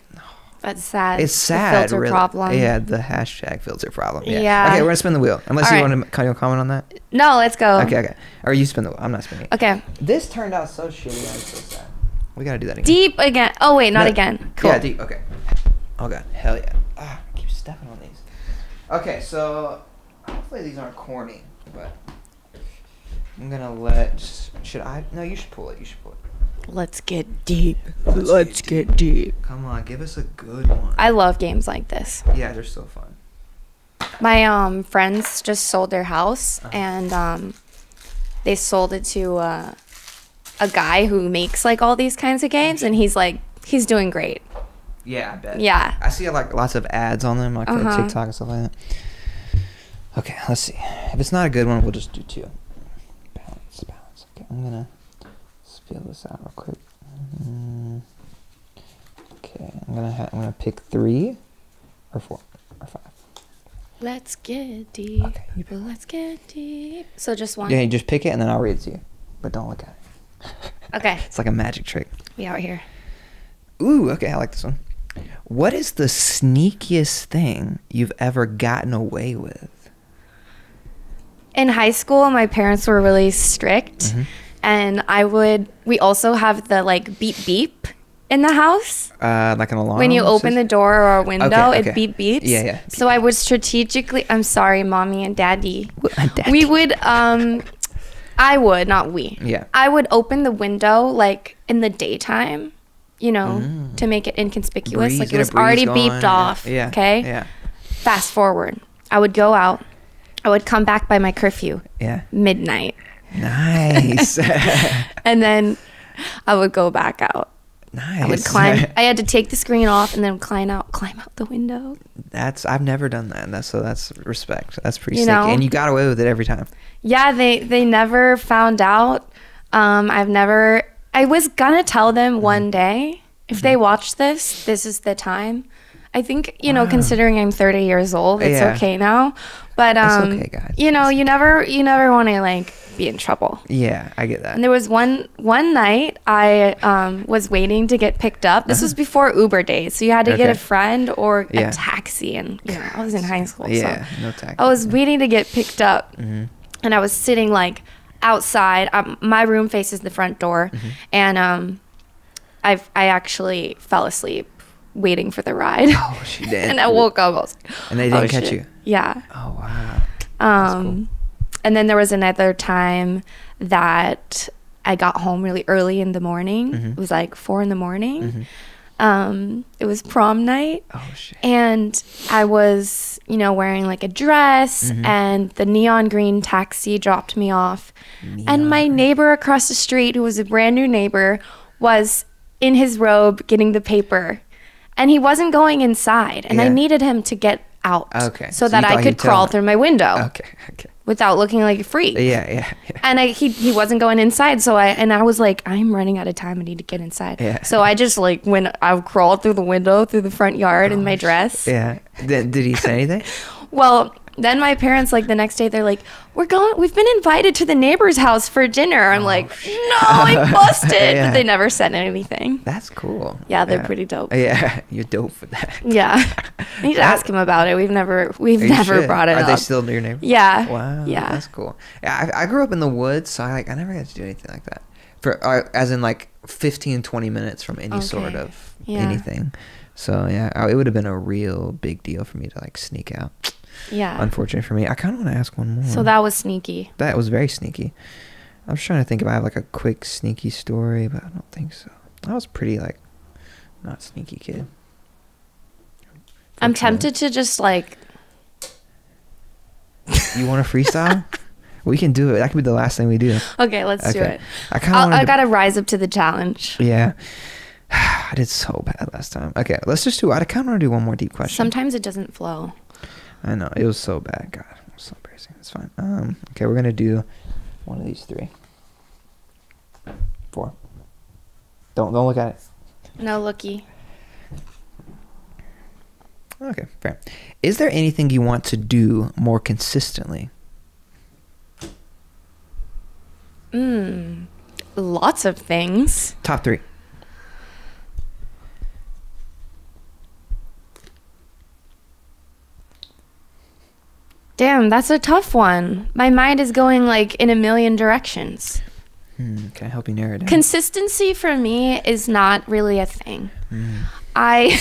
that's sad.
it's sad.
The filter
really.
problem.
Yeah, the hashtag filter problem. Yeah.
Yeah.
Okay, we're gonna spin the wheel. Unless
All
you
right.
want to kind of comment on that.
No, let's go.
Okay. Or you spin the wheel. I'm not spinning.
Okay.
This turned out so shitty. I'm so sad. We gotta do that again.
Deep again. Oh, wait, not
No.
again. Cool.
Yeah, deep. Okay. Oh god, hell yeah. I keep stepping on these. Okay, so hopefully these aren't corny, but I'm gonna should I? No, you should pull it.
Let's get deep.
Let's get deep. Come on, give us a good one.
I love games like this.
Yeah, they're so fun.
My friends just sold their house, and they sold it to a guy who makes like all these kinds of games, and he's doing great.
Yeah, I bet.
Yeah.
I see like lots of ads on them, like for TikTok and stuff like that. Okay, let's see. If it's not a good one, we'll just do two. Balance. Okay, I'm gonna spill this out real quick. Okay, I'm gonna pick 3 or 4 or 5.
Let's get deep.
Okay, you pick.
Let's get deep. So just one.
Yeah, you just pick it and then I'll read it to you, but don't look at it.
Okay.
It's like a magic trick.
We out here.
Ooh, okay, I like this one. What is the sneakiest thing you've ever gotten away with?
In high school, my parents were really strict, and we also have the like beep beep in the house.
Like an alarm?
When you open the door or a window,
Okay.
it beep beeps.
Yeah.
So I would strategically, I'm sorry, mommy and daddy.
Daddy.
We would, I would, not we.
Yeah.
I would open the window like in the daytime, you know, to make it inconspicuous.
Breeze,
like
get
it
a
was
breeze
already
going.
beeped off.
Yeah.
Okay.
Yeah.
Fast forward. I would go out. I would come back by my curfew.
Yeah.
Midnight.
Nice.
And then I would go back out.
Nice.
I would climb. I had to take the screen off and then climb out the window.
I've never done that. That's respect. That's pretty
You
sneaky.
know?
And you got away with it every time.
Yeah, they never found out. I was gonna tell them one day, if they watch this is the time. I think, you know, considering I'm 30 years old, it's
Yeah.
okay now. But
It's okay, guys.
you know, you never want to like be in trouble.
Yeah, I get that.
And there was one night I was waiting to get picked up. This was before Uber days, so you had to get a
Okay.
friend or
Yeah.
a taxi. And you know, I was in high school,
Yeah,
so
no taxi.
I was waiting to get picked up, and I was sitting like outside. My room faces the front door, and I actually fell asleep waiting for the ride.
Oh, she did.
And I woke up. I was like,
And they didn't
"Oh,
catch
shit."
you?
Yeah.
Oh, wow. That's cool.
And then there was another time that I got home really early in the morning. It was like 4 a.m. It was prom night.
Oh, shit.
And I was, you know, wearing like a dress, and the neon green taxi dropped me off. And my neighbor across the street, who was a brand new neighbor, was in his robe getting the paper. And he wasn't going inside. And I
Yeah.
needed him to get out.
Okay.
So
So
that
you
I
thought
could
he'd tell
crawl
him.
through my window
Okay.
without looking like a freak.
Yeah.
And he wasn't going inside, so I was like, I'm running out of time. I need to get inside.
Yeah.
So I just like I crawled through the window through the front yard in my dress.
Yeah. Did he say anything?
Well, Then my parents, like, the next day, they're like, we've been invited to the neighbor's house for dinner. I'm like, no, I busted.
Yeah.
But they never said anything.
That's cool.
Yeah, they're pretty dope.
Yeah, you're dope for that.
Yeah. I need to ask him about it. We've never brought it up.
Are they still near your neighbors?
Yeah.
Wow.
Yeah.
That's cool. Yeah, I grew up in the woods, so I never got to do anything like that. As in like 15, 20 minutes from any sort of anything. So yeah, it would have been a real big deal for me to like sneak out.
Yeah.
Unfortunate for me. I kind of want to ask one more.
So that was sneaky.
That was very sneaky. I was trying to think if I have like a quick sneaky story, but I don't think so. I was pretty like not sneaky kid.
I'm tempted to just like.
You want to freestyle? We can do it. That could be the last thing we do.
Okay, let's do it.
I
gotta rise up to the challenge.
Yeah. I did so bad last time. Okay, let's just do. I kind of want to do one more deep question.
Sometimes it doesn't flow.
I know it was so bad. God, it was so embarrassing. It's fine. Okay, we're gonna do one of these 3, 4. Don't look at it.
No looky.
Okay, fair. Is there anything you want to do more consistently?
Lots of things.
Top 3.
Damn, that's a tough one. My mind is going like in a million directions.
Can I help you narrow it down?
Consistency for me is not really a thing. I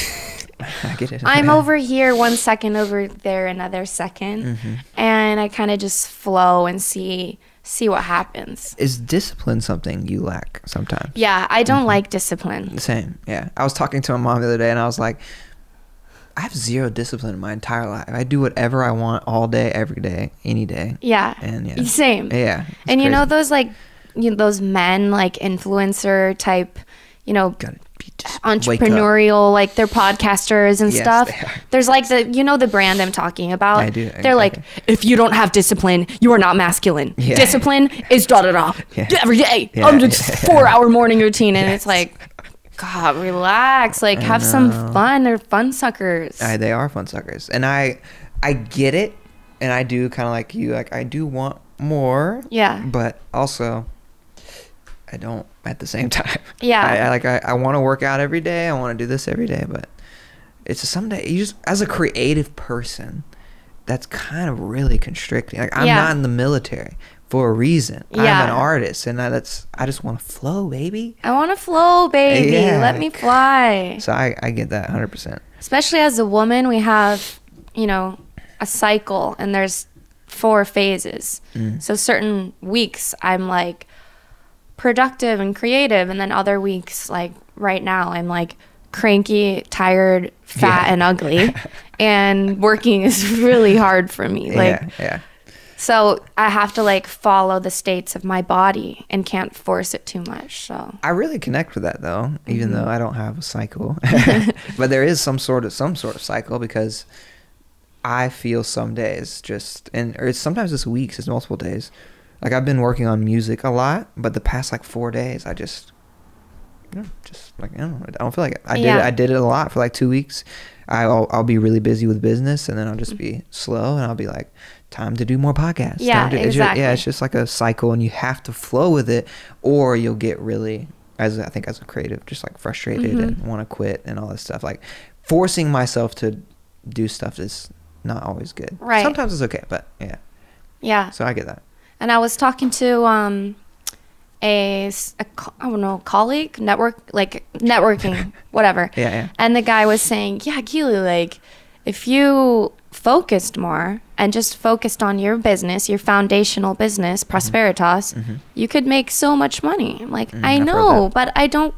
get it.
I'm over here 1 second, over there another second, and I kind of just flow and see what happens.
Is discipline something you lack sometimes?
Yeah, I don't like discipline.
Same. Yeah, I was talking to my mom the other day, and I was like, I have 0 discipline in my entire life. I do whatever I want all day, every day, any day.
Yeah.
And
same.
Yeah.
And you know those like, those men like influencer type,
gotta be just
entrepreneurial, like they're podcasters and stuff.
They are.
There's like the brand I'm talking about.
I do.
They're like, if you don't have discipline, you are not masculine.
Yeah.
Discipline is da every day.
Yeah,
I'm just 4-hour morning routine, and it's like, God, relax. Like, have some fun. They're fun suckers.
They are fun suckers, and I get it, and I do kind of like you. Like, I do want more. Yeah. But also, I don't at the same time.
Yeah.
I want to work out every day. I want to do this every day, but it's just someday you just, as a creative person, that's kind of really constricting. Like, I'm not in the military for a reason. I'm an artist, and I just want to flow, baby.
I want to flow, baby.
Yeah.
Let me fly.
So I get that 100%.
Especially as a woman, we have, a cycle, and there's 4 phases. So certain weeks I'm like productive and creative, and then other weeks, like right now, I'm like cranky, tired, fat, and ugly, and working is really hard for me. So I have to like follow the states of my body and can't force it too much. So
I really connect with that though, even though I don't have a cycle. But there is some sort of cycle, because I feel some days sometimes it's weeks, it's multiple days. Like, I've been working on music a lot, but the past like 4 days I just like, I don't feel like it. I did it a lot for like 2 weeks. I'll be really busy with business, and then I'll just be slow, and I'll be like, time to do more podcasts.
Exactly.
It's just like a cycle, and you have to flow with it, or you'll get really, as a creative, just like frustrated and want to quit and all this stuff. Like, forcing myself to do stuff is not always good.
Right.
Sometimes it's okay, but yeah. So I get that.
And I was talking to I don't know, colleague, networking, whatever.
Yeah.
And the guy was saying, Keely, like, if you focused more and just focused on your business, your foundational business, Prosperitas, you could make so much money. I'm like, I know, but I don't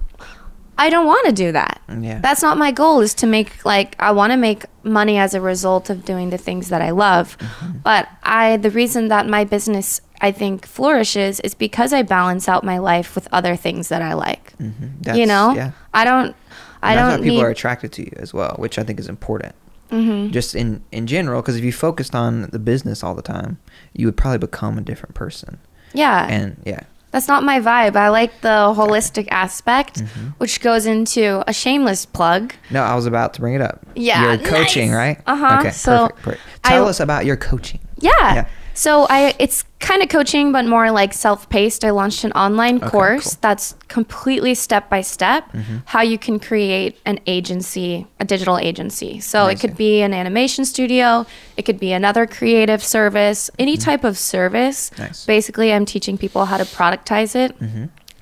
want to do that.
Yeah.
That's not my goal, is to make, like, I want to make money as a result of doing the things that I love. But the reason that my business, I think, flourishes is because I balance out my life with other things that I like.
Yeah.
I don't
That's why people are attracted to you as well, which I think is important. Just in general, because if you focused on the business all the time, you would probably become a different person.
Yeah.
And
That's not my vibe. I like the holistic aspect, which goes into a shameless plug.
No, I was about to bring it up.
Yeah,
Your coaching,
nice.
right? Okay,
So
perfect. Tell us about your coaching.
Yeah. So it's kind of coaching, but more like self-paced. I launched an online course that's completely step-by-step how you can create an agency, a digital agency. So it could be an animation studio. It could be another creative service, any type of service. Basically, I'm teaching people how to productize it.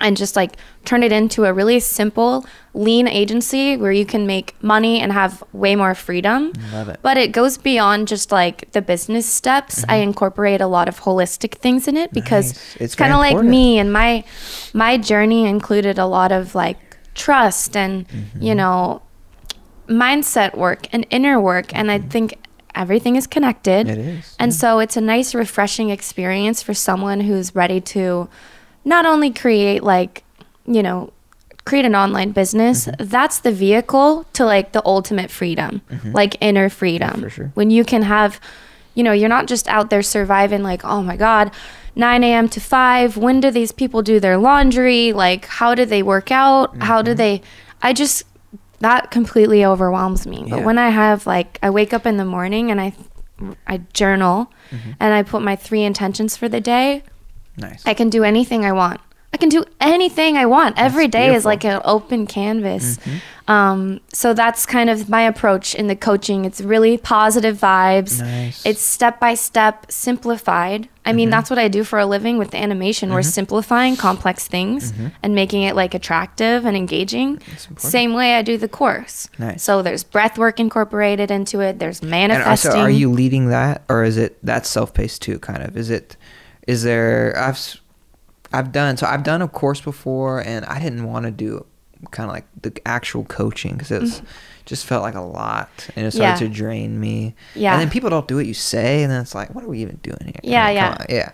And just like turn it into a really simple, lean agency where you can make money and have way more freedom.
Love it.
But it goes beyond just like the business steps. I incorporate a lot of holistic things in it because it's kind of like me, and my journey included a lot of like trust and, you know, mindset work and inner work. And I think everything is connected.
It is.
And so it's a nice, refreshing experience for someone who's ready to not only create like, you know, create an online business. That's the vehicle to like the ultimate freedom, like inner freedom.
For sure.
When you can have, you know, you're not just out there surviving like, oh my God, 9 a.m. to 5. When do these people do their laundry? Like, how do they work out? How do they, that completely overwhelms me. But when I have like, I wake up in the morning and I journal and I put my 3 intentions for the day.
Nice.
I can do anything I want. I can do anything I want. Every day is like an open canvas. So that's kind of my approach in the coaching. It's really positive vibes.
Nice.
It's step by step, simplified. I mean, that's what I do for a living with animation. We're simplifying complex things and making it like attractive and engaging. Same way I do the course.
Nice.
So there's breath work incorporated into it. There's manifesting.
And so are you leading that, or is it that's self-paced too? Kind of. Is there? I've done a course before, and I didn't want to do kind of like the actual coaching because it was just felt like a lot, and it started to drain me. And then people don't do what you say, and then it's like, what are we even doing here?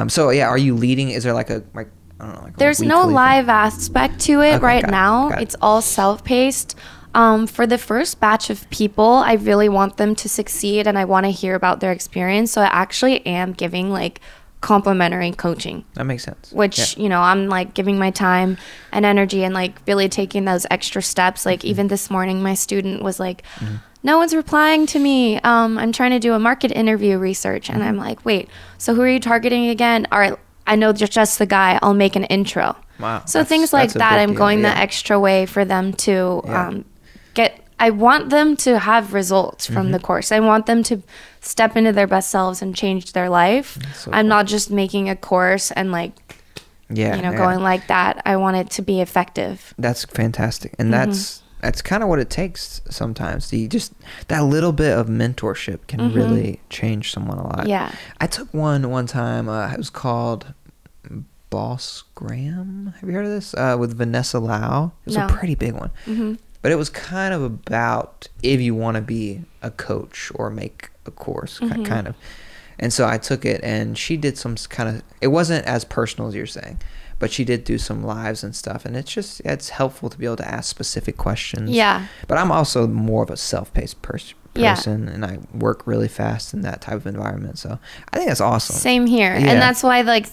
So are you leading? Is there like a I don't know? Like
there's no live aspect to it now. It's all self-paced. For the first batch of people, I really want them to succeed, and I want to hear about their experience. So I actually am giving like complimentary coaching.
That makes sense.
Which, you know, I'm like giving my time and energy and like really taking those extra steps. Like even this morning, my student was like, no one's replying to me. I'm trying to do a market interview research. And I'm like, wait, so who are you targeting again? All right, I know just the guy. I'll make an intro.
Wow.
So things like that, I'm going the extra way for them to I want them to have results from the course. I want them to step into their best selves and change their life. I'm not just making a course and like, going like that. I want it to be effective.
That's fantastic. And that's kind of what it takes sometimes. That little bit of mentorship can really change someone a lot.
Yeah.
I took one time. It was called Boss Graham. Have you heard of this? With Vanessa Lau. It was a pretty big one. But it was kind of about if you want to be a coach or make a course, kind of. And so I took it, and she did some kind of, it wasn't as personal as you're saying, but she did do some lives and stuff. And it's helpful to be able to ask specific questions. Yeah. But I'm also more of a self-paced person, and I work really fast in that type of environment. So I think that's awesome.
Same here. Yeah. And that's why like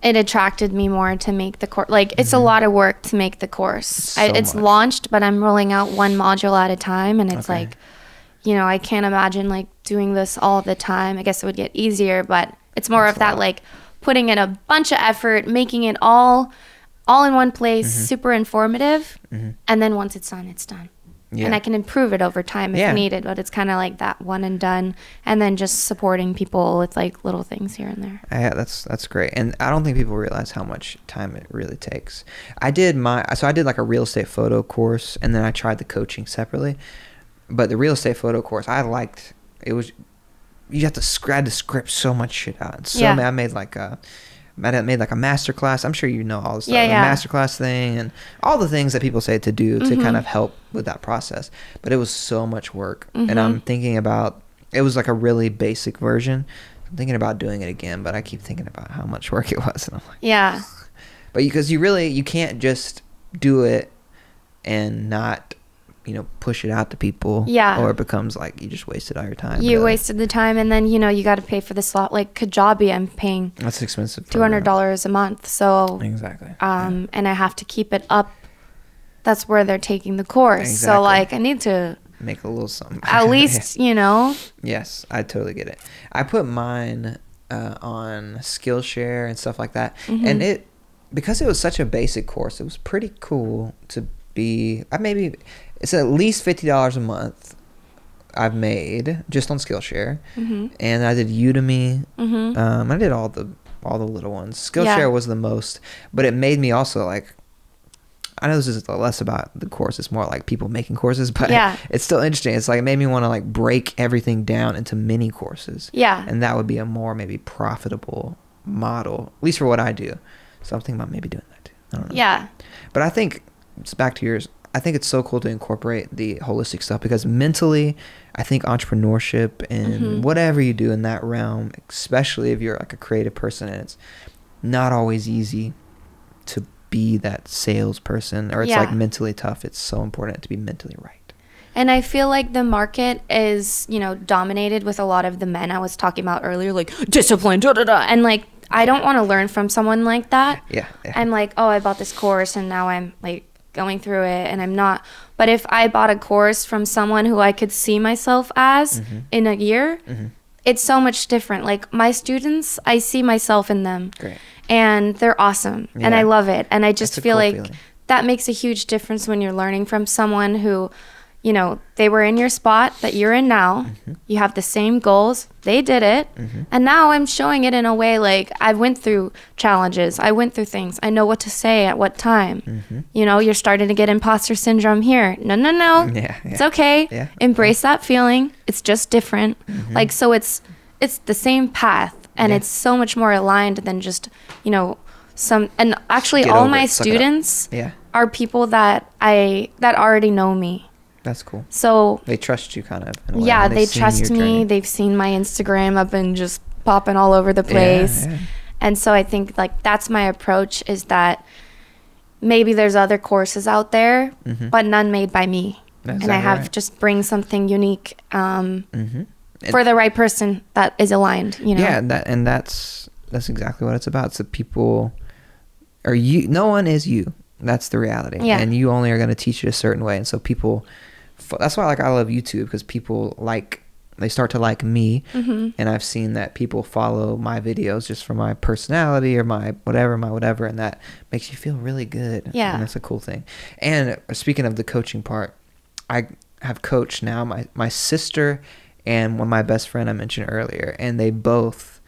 it attracted me more to make the course. Like it's a lot of work to make the course. It's launched, but I'm rolling out one module at a time, and it's like, you know, I can't imagine like doing this all the time. I guess it would get easier, but it's more of that like putting in a bunch of effort, making it all in one place, super informative, and then once it's done, it's done. Yeah. And I can improve it over time if needed, but it's kind of like that one and done, and then just supporting people with like little things here and there.
Yeah, that's great. And I don't think people realize how much time it really takes. I did like a real estate photo course, and then I tried the coaching separately. But the real estate photo course, I liked. It was, you have to script so much shit out. I made like a master class. I'm sure you know all the stuff. The master class thing and all the things that people say to do to kind of help with that process. But it was so much work. And I'm thinking about, it was like a really basic version. I'm thinking about doing it again, but I keep thinking about how much work it was. And I'm like, but because you can't just do it and not, push it out to people.
Yeah.
Or it becomes like you just wasted all your time.
You wasted the time, and then you got to pay for the slot. Like Kajabi, I'm paying
That's expensive.
$200 a month. So
Exactly.
and I have to keep it up. That's where they're taking the course.
Exactly.
So like I need to
make a little something.
at least
Yes, I totally get it. I put mine on Skillshare and stuff like that, and because it was such a basic course, it was pretty cool to be. It's at least $50 a month I've made just on Skillshare, and I did Udemy. I did all the little ones. Skillshare was the most, but it made me also like. I know this is less about the course; it's more like people making courses, but it's still interesting. It's like it made me want to like break everything down into mini courses.
Yeah,
and that would be a more maybe profitable model, at least for what I do. So I'm thinking about maybe doing that too. I don't know.
Yeah,
but I think it's back to yours. I think it's so cool to incorporate the holistic stuff because mentally, I think entrepreneurship and whatever you do in that realm, especially if you're like a creative person, and it's not always easy to be that salesperson, or it's like mentally tough. It's so important to be mentally right.
And I feel like the market is, dominated with a lot of the men I was talking about earlier, like discipline, and like I don't want to learn from someone like that.
Yeah.
I'm like, oh, I bought this course and now I'm like going through it and I'm not. But if I bought a course from someone who I could see myself as in a year, it's so much different. Like my students, I see myself in them.
Great.
And they're awesome. Yeah. And I love it. And I just feel
cool
like
feeling.
That makes a huge difference when you're learning from someone who, they were in your spot that you're in now. You have the same goals. They did it. And now I'm showing it in a way like I went through challenges. I went through things. I know what to say at what time. You're starting to get imposter syndrome here. No.
Yeah.
It's okay.
Yeah.
Embrace that feeling. It's just different. Like, so it's the same path. And it's so much more aligned than just, and actually all my students are people that already know me.
That's cool.
So
they trust you kind of. In a way,
yeah,
and
they trust me.
journey.
They've seen my Instagram. I've been just popping all over the place.
Yeah.
And so I think like that's my approach, is that maybe there's other courses out there, but none made by me.
That's
and I have just bring something unique for the right person that is aligned,
Yeah, that's exactly what it's about. So people are you. No one is you. That's the reality.
Yeah.
And you only are going to teach it a certain way. And so people, that's why I love YouTube, because people they start to like me. And I've seen that people follow my videos just for my personality or my whatever. And that makes you feel really good.
Yeah.
And that's a cool thing. And speaking of the coaching part, I have coached now my sister and one of my best friend I mentioned earlier, and they both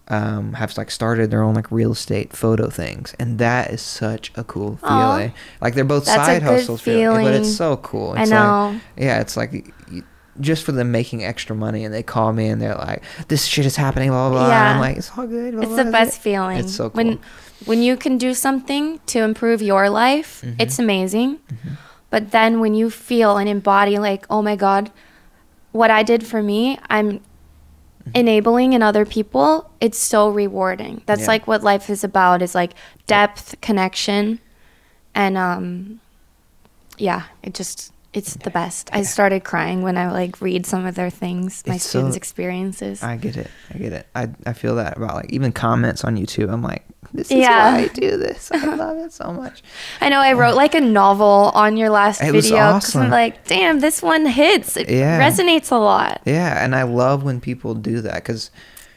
have started their own real estate photo things, and that is such a cool feeling. Like they're both side hustles, but it's so cool. It's
I know.
It's like just for them making extra money, and they call me and they're like, "This shit is happening," blah blah blah.
Yeah.
And I'm like, "It's all good." Blah,
It's
blah,
the best feeling.
It's so cool.
When you can do something to improve your life, it's amazing. But then when you feel and embody like, oh my God, what I did for me, I'm enabling in other people, it's so rewarding. That's like what life is about, is like depth, connection, and it's the best. I started crying when I read some of their things, my students' experiences.
I get it. I feel that about even comments on YouTube. I'm like, this is why I do this. I love it so much.
I know I wrote a novel on your last video.
Was awesome.
I'm like, damn, this one hits. It resonates a lot.
Yeah, and I love when people do that, because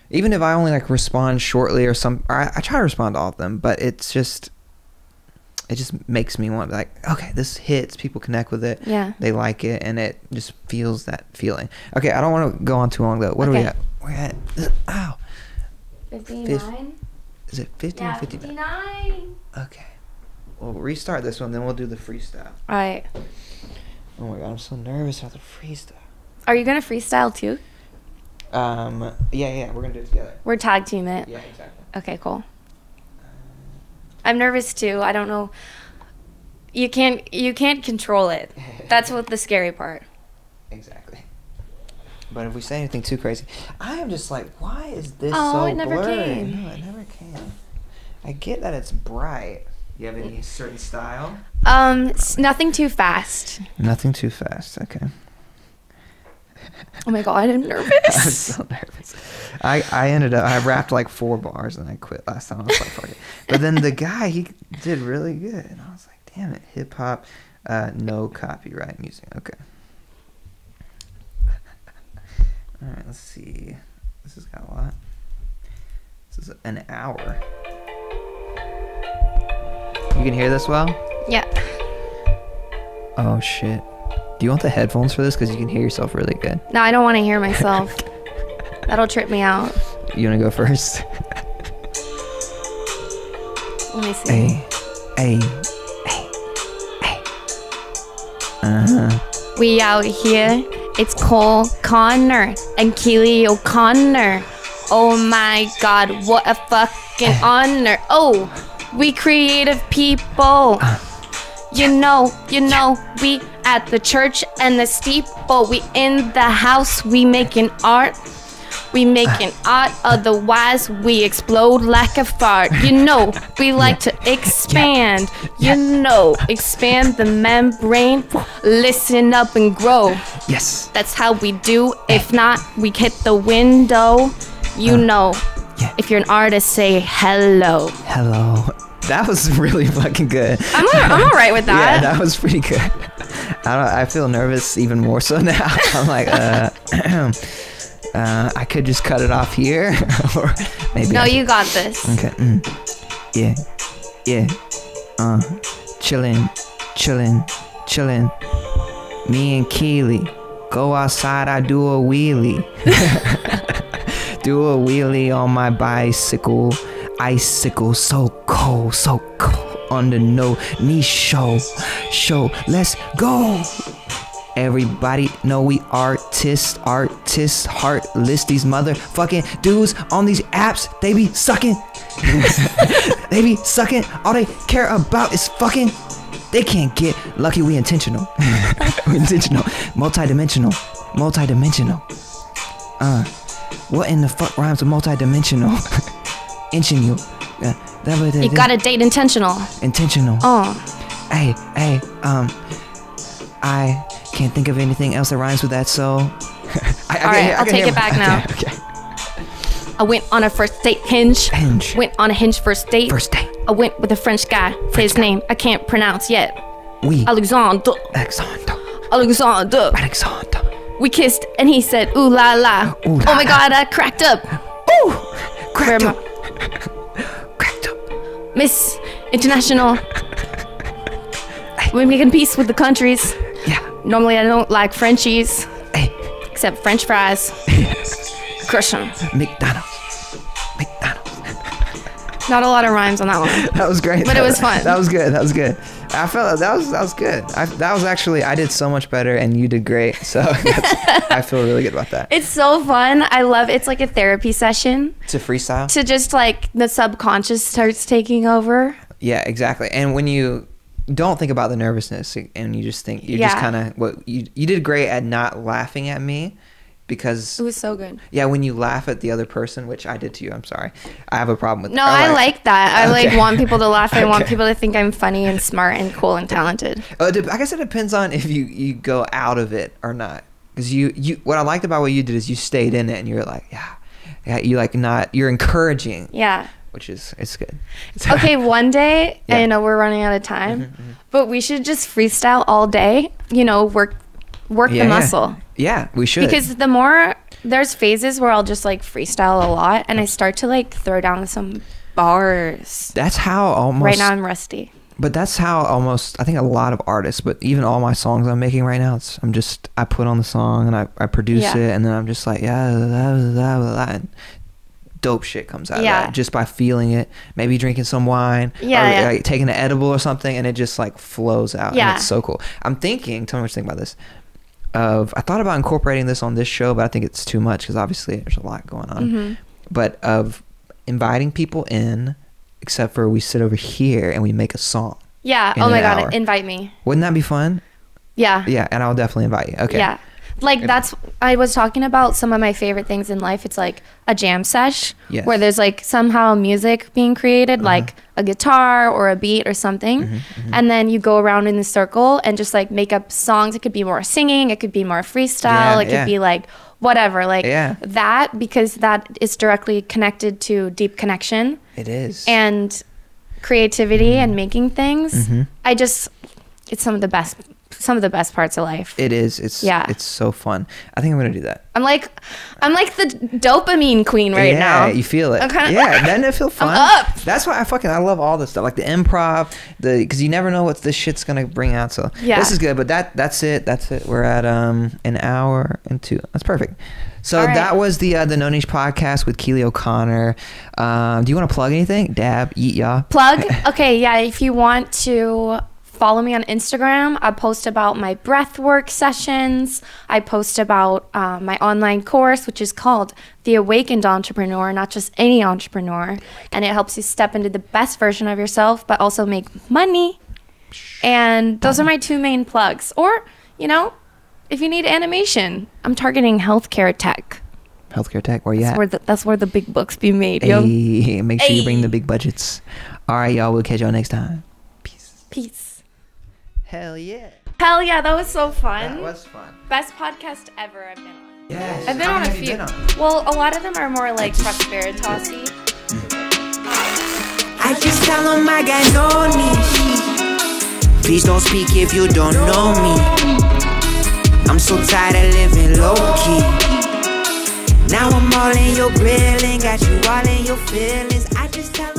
even if I only respond shortly or I try to respond to all of them, but it just makes me want okay, this hits, people connect with it, they like it, and it just feels that feeling. Okay, I don't want to go on too long though. What are we at? We're at
59.
Is it 50 or 59? Okay, we'll restart this one, then we'll do the freestyle.
All right.
Oh my God, I'm so nervous about the freestyle.
Are you gonna freestyle too?
Yeah, we're gonna do it together.
We're tag team it.
Yeah, exactly.
Okay, cool. I'm nervous too. I don't know. You can't control it. That's what the scary part.
Exactly. But if we say anything too crazy, I am just like, why is this so
Oh,
blurry?
it never came.
No, it never came. I get that it's bright. You have any certain style?
Nothing too fast.
Nothing too fast. Okay.
Oh my God, I'm nervous.
I'm so nervous. I rapped like 4 bars and I quit last time. I was like, fuck it. But then the guy, he did really good. And I was like, damn it, hip hop, no copyright music. Okay. All right, let's see. This has got a lot. This is an hour. You can hear this well?
Yeah.
Oh shit. Do you want the headphones for this? Because you can hear yourself really good.
No, I don't want to hear myself. That'll trip me out.
You want to go first?
Let me see.
Hey. Uh-huh.
We out here. It's Cole Connor and Keely O'Connor. Oh my God, what a fucking honor. Oh, we creative people. You know, we at the church and the steeple. We in the house, we making art. We making art, otherwise we explode like a fart. You know, we like to expand. You know, expand the membrane. Listen up and grow.
Yes.
That's how we do. If not, we hit the window. You know, if you're an artist, say hello.
Hello. That was really fucking good.
I'm all right with that.
Yeah, that was pretty good. I feel nervous even more so now. I'm like, I could just cut it off here, or maybe.
No, you got this.
Okay. Yeah. Chillin'. Me and Keely go outside. I do a wheelie. Do a wheelie on my bicycle. Icicle, so cold on the no-knee show. Let's go. Everybody know we artists, heartless. These motherfucking dudes on these apps, they be sucking. They be sucking. All they care about is fucking. They can't get lucky. We intentional. We intentional. Multidimensional. What in the fuck rhymes with multidimensional? Inching you.
You gotta date intentional.
Hey, I can't think of anything else that rhymes with that, so
I'll take it back now.
Okay.
I went on a first date hinge. Went on a hinge first date. I went with a French guy. His name I can't pronounce yet. Alexander. We kissed and he said ooh la la. Oh my God, I cracked up.
Ooh, cracked up.
Miss International. We're making peace with the countries.
Yeah.
Normally I don't like Frenchies.
Hey.
Except French fries. Crush them.
McDonald's.
Not a lot of rhymes on that one.
That was great.
But it was fun.
That was good. I felt that was good. That was actually, I did so much better and you did great. So I feel really good about that.
It's so fun. I love it's like a therapy session.
To freestyle?
To just like the subconscious starts taking over.
Yeah, exactly. And when you don't think about the nervousness and you just think, you just kind of, you did great at not laughing at me. Because
it was so good.
Yeah, when you laugh at the other person, which I did to you, I'm sorry. I have a problem with that.
No, I like that. I like want people to laugh. I want
Okay.
people to think I'm funny and smart and cool and talented.
I guess it depends on if you go out of it or not. Because you what I liked about what you did is you stayed in it and you're like, yeah, you like not, you're encouraging.
Yeah.
Which is, it's good.
Okay, one day, I know we're running out of time, but we should just freestyle all day, you know, work the muscle.
Yeah, we should.
Because the more, there's phases where I'll just like freestyle a lot and I start to like throw down some bars.
That's how almost.
Right now I'm rusty.
But that's how almost, I think a lot of artists, but even all my songs I'm making right now, I put on the song and I produce it and then I'm just like, and dope shit comes out of that just by feeling it, maybe drinking some wine or like taking an edible or something and it just like flows out and it's so cool. I'm thinking, tell me what you think about this. I thought about incorporating this on this show, but I think it's too much because obviously there's a lot going on. But of inviting people in, except for we sit over here and we make a song.
Yeah. Oh my God, invite me.
Wouldn't that be fun?
Yeah.
Yeah, and I'll definitely invite you. Okay.
Yeah. Like that's I was talking about some of my favorite things in life. It's like a jam sesh
Yes.
where there's like somehow music being created, like a guitar or a beat or something, and then you go around in the circle and just like make up songs. It could be more singing, it could be more freestyle, it could be like whatever, like that, because that is directly connected to deep connection.
It is.
And creativity and making things. It's some of the best parts of life.
It is. It's so fun. I think I'm gonna do that.
I'm like the dopamine queen right now.
Yeah, you feel it.
I'm kinda,
doesn't it feel fun?
I'm up.
That's why I love all this stuff, like the improv, because you never know what this shit's gonna bring out. So this is good. But that's it. We're at an hour and 2. That's perfect. So that was the No Niche podcast with Keely O'Connor. Do you want to plug anything? Dab, yeet, ya.
Plug? Okay, yeah. If you want to follow me on Instagram, I post about my breathwork sessions. I post about my online course, which is called The Awakened Entrepreneur, not just any entrepreneur. And it helps you step into the best version of yourself, but also make money. And those are my 2 main plugs. Or, if you need animation, I'm targeting healthcare tech.
Healthcare tech, where you at?
That's where the big bucks be made, yo.
Hey, make sure you bring the big budgets. All right, y'all. We'll catch y'all next time.
Peace.
Hell yeah.
Hell yeah, that was so fun.
That was fun.
Best podcast ever I've been on.
Yes.
I've been on a few. Well, a lot of them are more like Prosperitas-y.
I just tell them I got no niche. Please don't speak if you don't know me. I'm so tired of living low-key. Now I'm all in your grill and got you all in your feelings. I just tell